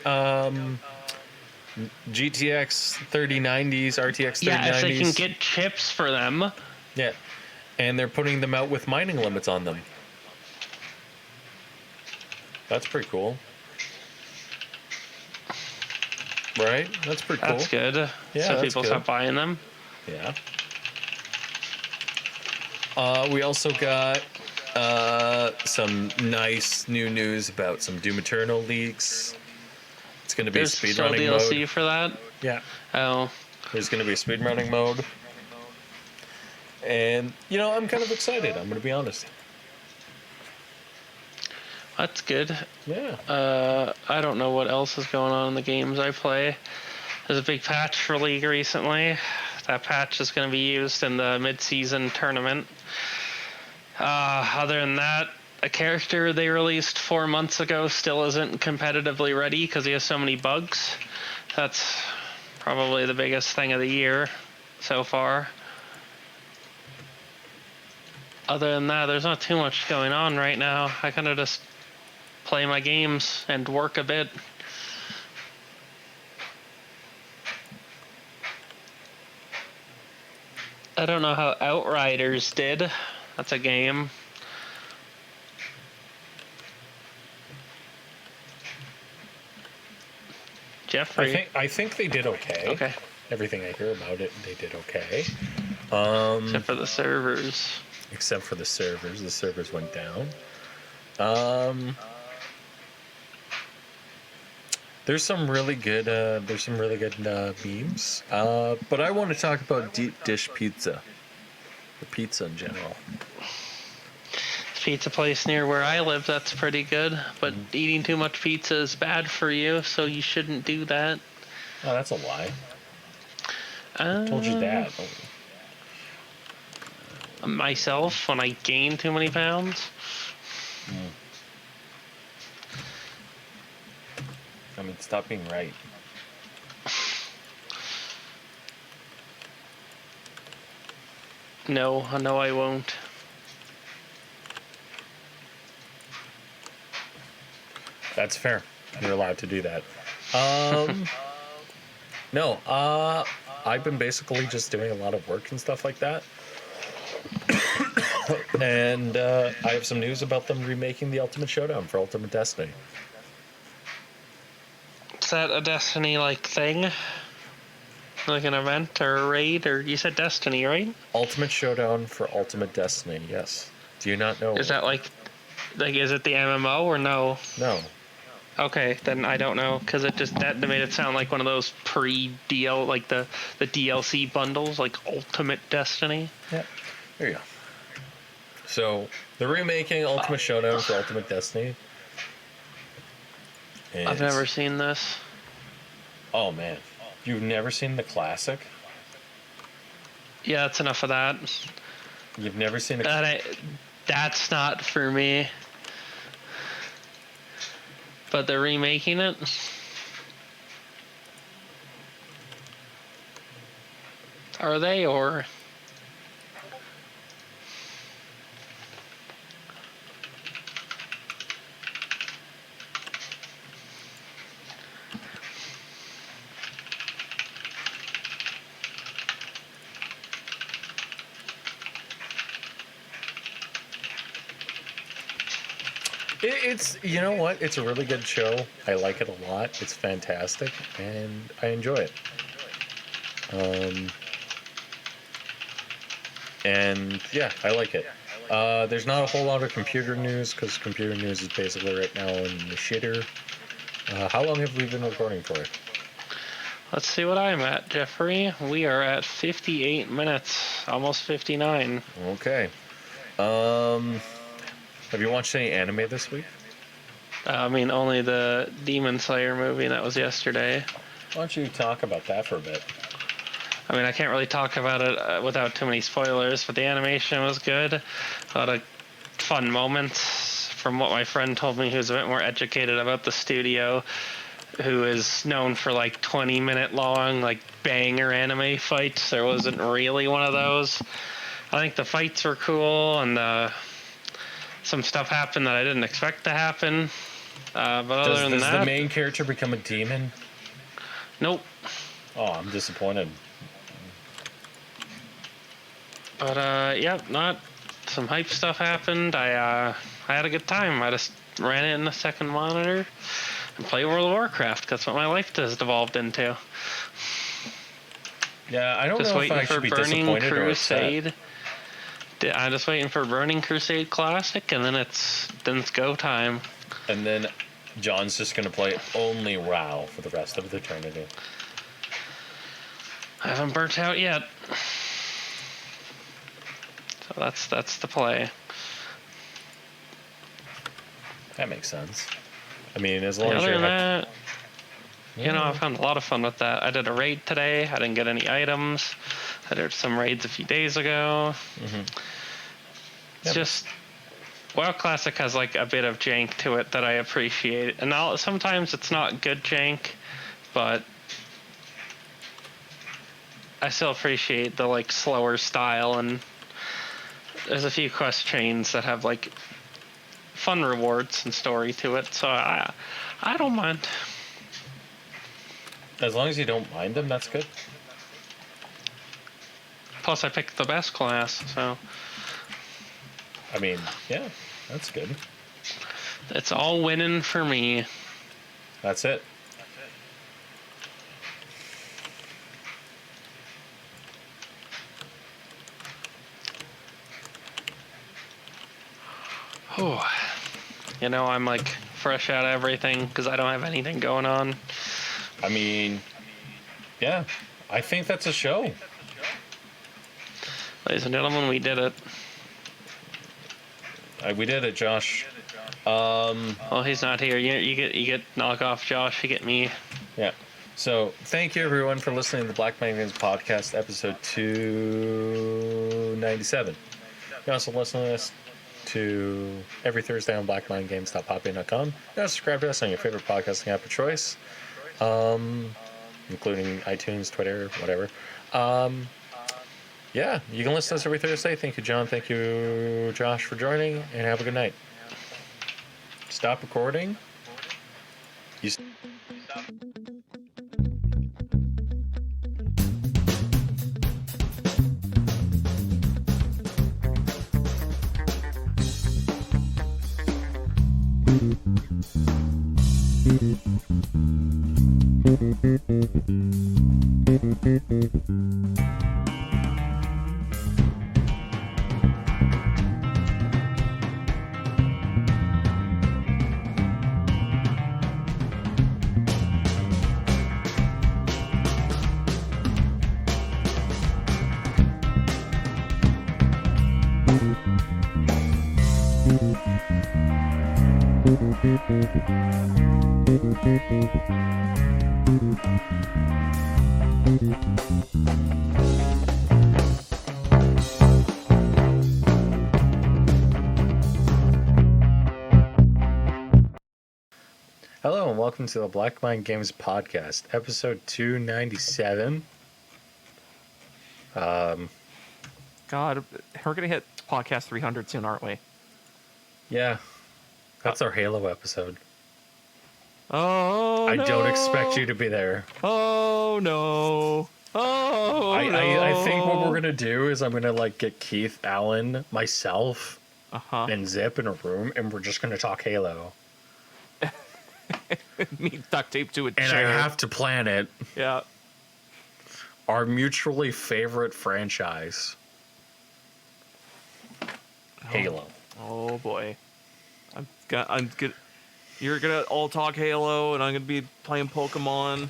[SPEAKER 1] GTX 3090s, RTX 3090s.
[SPEAKER 3] Yeah, if they can get chips for them.
[SPEAKER 1] Yeah, and they're putting them out with mining limits on them. That's pretty cool. Right? That's pretty cool.
[SPEAKER 3] That's good.
[SPEAKER 1] Yeah,
[SPEAKER 3] so
[SPEAKER 1] that's
[SPEAKER 3] people
[SPEAKER 1] good.
[SPEAKER 3] stop buying them.
[SPEAKER 1] Yeah. We also got some nice new news about some Doom Eternal leaks. It's going to be
[SPEAKER 3] There's
[SPEAKER 1] a
[SPEAKER 3] still
[SPEAKER 1] speedrunning
[SPEAKER 3] DLC
[SPEAKER 1] mode.
[SPEAKER 3] for that?
[SPEAKER 1] Yeah.
[SPEAKER 3] Oh.
[SPEAKER 1] There's going to be a speedrunning mode. And, I'm kind of excited. I'm going to be honest.
[SPEAKER 3] That's good.
[SPEAKER 1] Yeah.
[SPEAKER 3] I don't know what else is going on in the games I play. There's a big patch for League recently. That patch is going to be used in the mid-season tournament. Other than that, a character they released 4 months ago still isn't competitively ready because he has so many bugs. That's probably the biggest thing of the year so far. Other than that, there's not too much going on right now. I kind of just play my games and work a bit. I don't know how Outriders did. That's a game. Jeffrey.
[SPEAKER 1] I think they did okay.
[SPEAKER 3] Okay.
[SPEAKER 1] Everything I hear about it, they did okay.
[SPEAKER 3] Except for the servers.
[SPEAKER 1] Except for the servers went down. There's some really good memes. But I want to talk about deep dish pizza, the pizza in general.
[SPEAKER 3] Pizza place near where I live that's pretty good, but eating too much pizza is bad for you, so you shouldn't do that.
[SPEAKER 1] Oh, that's a lie. I told you that.
[SPEAKER 3] Myself, when I gain too many pounds.
[SPEAKER 1] I mean, stop being right.
[SPEAKER 3] No, I won't.
[SPEAKER 1] That's fair. You're allowed to do that. No, I've been basically just doing a lot of work and stuff like that. And I have some news about them remaking the Ultimate Showdown for Ultimate Destiny.
[SPEAKER 3] Is that a Destiny-like thing? Like an event or a raid? Or you said Destiny, right?
[SPEAKER 1] Ultimate Showdown for Ultimate Destiny, yes. Do you not know?
[SPEAKER 3] Is that like is it the MMO or no?
[SPEAKER 1] No.
[SPEAKER 3] Okay, then I don't know, because that made it sound like one of those pre-DL, like the DLC bundles, like Ultimate Destiny.
[SPEAKER 1] Yeah. There you go. So they're remaking Ultimate Showdown for Ultimate Destiny. And
[SPEAKER 3] I've never seen this.
[SPEAKER 1] Oh man, you've never seen the classic?
[SPEAKER 3] Yeah, that's enough of that.
[SPEAKER 1] You've never seen a
[SPEAKER 3] That's not for me. But they're remaking it. Are they, or?
[SPEAKER 1] It's, you know what? It's a really good show. I like it a lot. It's fantastic, and I enjoy it. And yeah, I like it. There's not a whole lot of computer news because computer news is basically right now in the shitter. How long have we been recording for?
[SPEAKER 3] Let's see what I'm at, Jeffrey. We are at 58 minutes, almost 59.
[SPEAKER 1] Okay. Have you watched any anime this week?
[SPEAKER 3] I mean, only the Demon Slayer movie, and that was yesterday.
[SPEAKER 1] Why don't you talk about that for a bit?
[SPEAKER 3] I mean, I can't really talk about it without too many spoilers, but the animation was good. A lot of fun moments. From what my friend told me, who's a bit more educated about the studio, who is known for like 20-minute long, like banger anime fights. There wasn't really one of those. I think the fights were cool, and some stuff happened that I didn't expect to happen. But other than that,
[SPEAKER 1] does the main character become a demon?
[SPEAKER 3] Nope.
[SPEAKER 1] Oh, I'm disappointed.
[SPEAKER 3] But yeah, not some hype stuff happened. I had a good time. I just ran it in the second monitor and played World of Warcraft. That's what my life has devolved into.
[SPEAKER 1] Yeah, I don't
[SPEAKER 3] Just
[SPEAKER 1] know if
[SPEAKER 3] waiting
[SPEAKER 1] I
[SPEAKER 3] for
[SPEAKER 1] should be
[SPEAKER 3] Burning
[SPEAKER 1] disappointed
[SPEAKER 3] Crusade.
[SPEAKER 1] or upset.
[SPEAKER 3] I'm just waiting for Burning Crusade Classic, and then it's go time.
[SPEAKER 1] And then John's just gonna play only WoW for the rest of the eternity.
[SPEAKER 3] I haven't burnt out yet. So that's the play.
[SPEAKER 1] That makes sense. I mean, as long as
[SPEAKER 3] Other
[SPEAKER 1] you're
[SPEAKER 3] than
[SPEAKER 1] happy.
[SPEAKER 3] that, I found a lot of fun with that. I did a raid today. I didn't get any items. I did some raids a few days ago. It's
[SPEAKER 1] Yep.
[SPEAKER 3] just WoW Classic has like a bit of jank to it that I appreciate, and sometimes it's not good jank, but I still appreciate the like slower style, and there's a few quest chains that have like fun rewards and story to it, so I don't mind.
[SPEAKER 1] As long as you don't mind them, that's good.
[SPEAKER 3] Plus, I picked the best class, so
[SPEAKER 1] I mean, yeah, that's good.
[SPEAKER 3] it's all winning for me.
[SPEAKER 1] That's it.
[SPEAKER 3] Oh, you know, I'm like fresh out of everything because I don't have anything going on.
[SPEAKER 1] I mean, yeah, I think that's a show.
[SPEAKER 3] Ladies and gentlemen, we did it.
[SPEAKER 1] We did it, Josh.
[SPEAKER 3] Well, he's not here. You get knock off Josh. You get me.
[SPEAKER 1] Yeah. So thank you everyone for listening to the Black Man Games podcast, episode 297. You also listen to us to every Thursday on blackmindgames.popin.com. You also subscribe to us on your favorite podcasting app of choice, including iTunes, Twitter, whatever. Yeah, you can listen to us every Thursday. Thank you, John. Thank you, Josh, for joining, and have a good night. Stop recording. Hello and welcome to the Black Mind Games podcast, episode 297.
[SPEAKER 2] God, we're gonna hit podcast 300 soon, aren't we?
[SPEAKER 1] Yeah, that's our Halo episode.
[SPEAKER 2] Oh,
[SPEAKER 1] I
[SPEAKER 2] no.
[SPEAKER 1] don't expect you to be there.
[SPEAKER 2] Oh no. Oh
[SPEAKER 1] I think what
[SPEAKER 2] no.
[SPEAKER 1] we're gonna do is I'm gonna like get Keith, Allen, myself,
[SPEAKER 2] Uh-huh.
[SPEAKER 1] and Zip in a room, and we're just gonna talk Halo.
[SPEAKER 2] Me duct tape to a
[SPEAKER 1] And
[SPEAKER 2] chair.
[SPEAKER 1] I have to plan it.
[SPEAKER 2] Yeah.
[SPEAKER 1] Our mutually favorite franchise, Halo.
[SPEAKER 2] Oh boy. I'm good. You're gonna all talk Halo, and I'm gonna be playing Pokemon.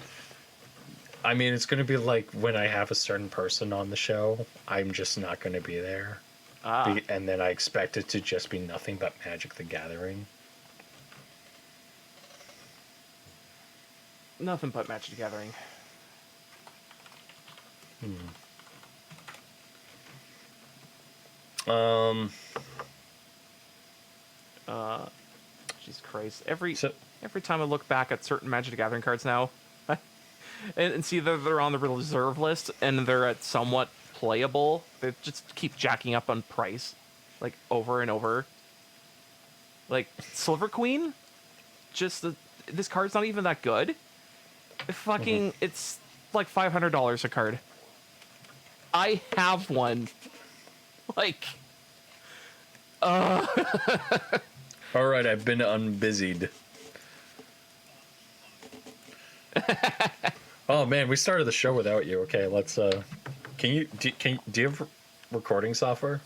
[SPEAKER 1] I mean, it's gonna be like when I have a certain person on the show, I'm just not gonna be there. And then I expect it to just be nothing but Magic the Gathering.
[SPEAKER 2] Nothing but Magic the Gathering. Jesus Christ. Every time I look back at certain Magic the Gathering cards now, and see that they're on the reserve list and they're at somewhat playable, they just keep jacking up on price, like over and over. Like Silver Queen, this card's not even that good. It's like $500 a card. I have one. Like,
[SPEAKER 1] All right, I've been unbusied. Oh man, we started the show without you. Okay, let's. Do you have recording software?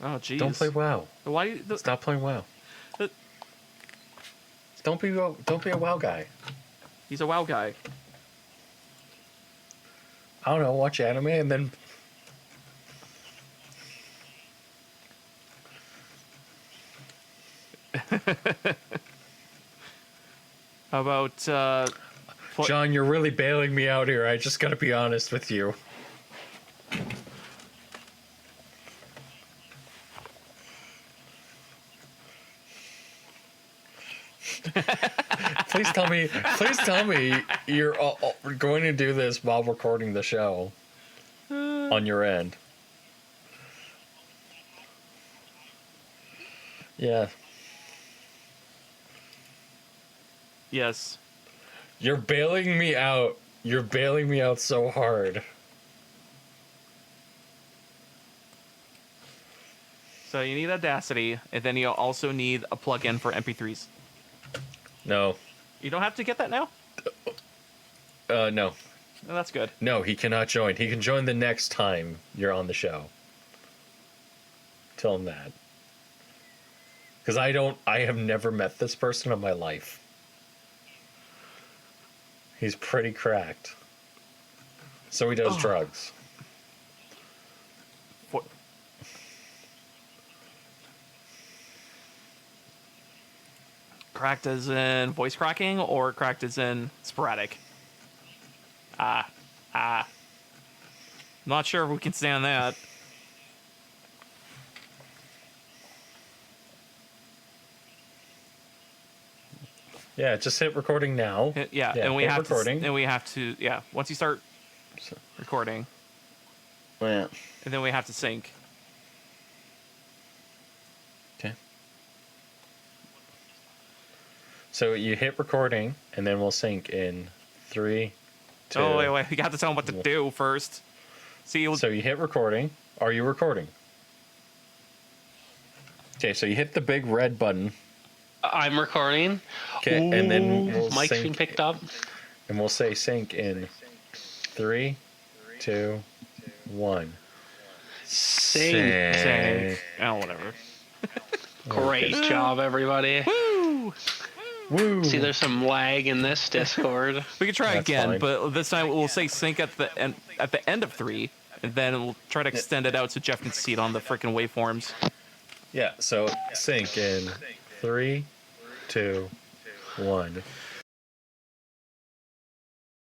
[SPEAKER 2] oh geez.
[SPEAKER 1] Don't play WoW.
[SPEAKER 2] Why?
[SPEAKER 1] Stop playing WoW. Don't be a WoW guy.
[SPEAKER 2] He's a WoW guy.
[SPEAKER 1] I don't know. Watch anime and then.
[SPEAKER 2] How about
[SPEAKER 1] John, you're really bailing me out here. I just gotta be honest with you. Please tell me you're going to do this while recording the show on your end. Yeah.
[SPEAKER 2] yes.
[SPEAKER 1] You're bailing me out. You're bailing me out so hard.
[SPEAKER 2] So you need Audacity, and then you also need a plugin for MP3s.
[SPEAKER 1] No.
[SPEAKER 2] You don't have to get that now?
[SPEAKER 1] No.
[SPEAKER 2] No, that's good.
[SPEAKER 1] No, he cannot join. He can join the next time you're on the show. Tell him that. Because I have never met this person in my life. He's pretty cracked. So he does drugs.
[SPEAKER 2] What? Cracked as in voice cracking, or cracked as in sporadic? Not sure if we can stand that.
[SPEAKER 1] Yeah, just hit recording now.
[SPEAKER 2] Yeah, and we
[SPEAKER 1] hit
[SPEAKER 2] have
[SPEAKER 1] recording.
[SPEAKER 2] and we have to. Yeah, once you start recording,
[SPEAKER 1] Yeah.
[SPEAKER 2] and then we have to sync.
[SPEAKER 1] Okay. So you hit recording, and then we'll sync in 3, 2.
[SPEAKER 2] Oh wait, we got to tell him what to do first. See,
[SPEAKER 1] So you hit recording. Are you recording? Okay, so you hit the big red button.
[SPEAKER 3] I'm recording.
[SPEAKER 1] Okay, and then we'll
[SPEAKER 3] Mic's
[SPEAKER 1] sync,
[SPEAKER 3] been picked up.
[SPEAKER 1] and we'll say sync in 3, 2, 1.
[SPEAKER 2] sync. Oh, whatever.
[SPEAKER 3] Great job, everybody.
[SPEAKER 2] Woo!
[SPEAKER 1] Woo!
[SPEAKER 3] See, there's some lag in this Discord.
[SPEAKER 2] We can try
[SPEAKER 1] That's
[SPEAKER 2] again,
[SPEAKER 1] fine.
[SPEAKER 2] but this time we'll say sync at the end of 3, and then we'll try to extend it out so Jeff can see it on the freaking waveforms.
[SPEAKER 1] Yeah, so sync in 3, 2, 1.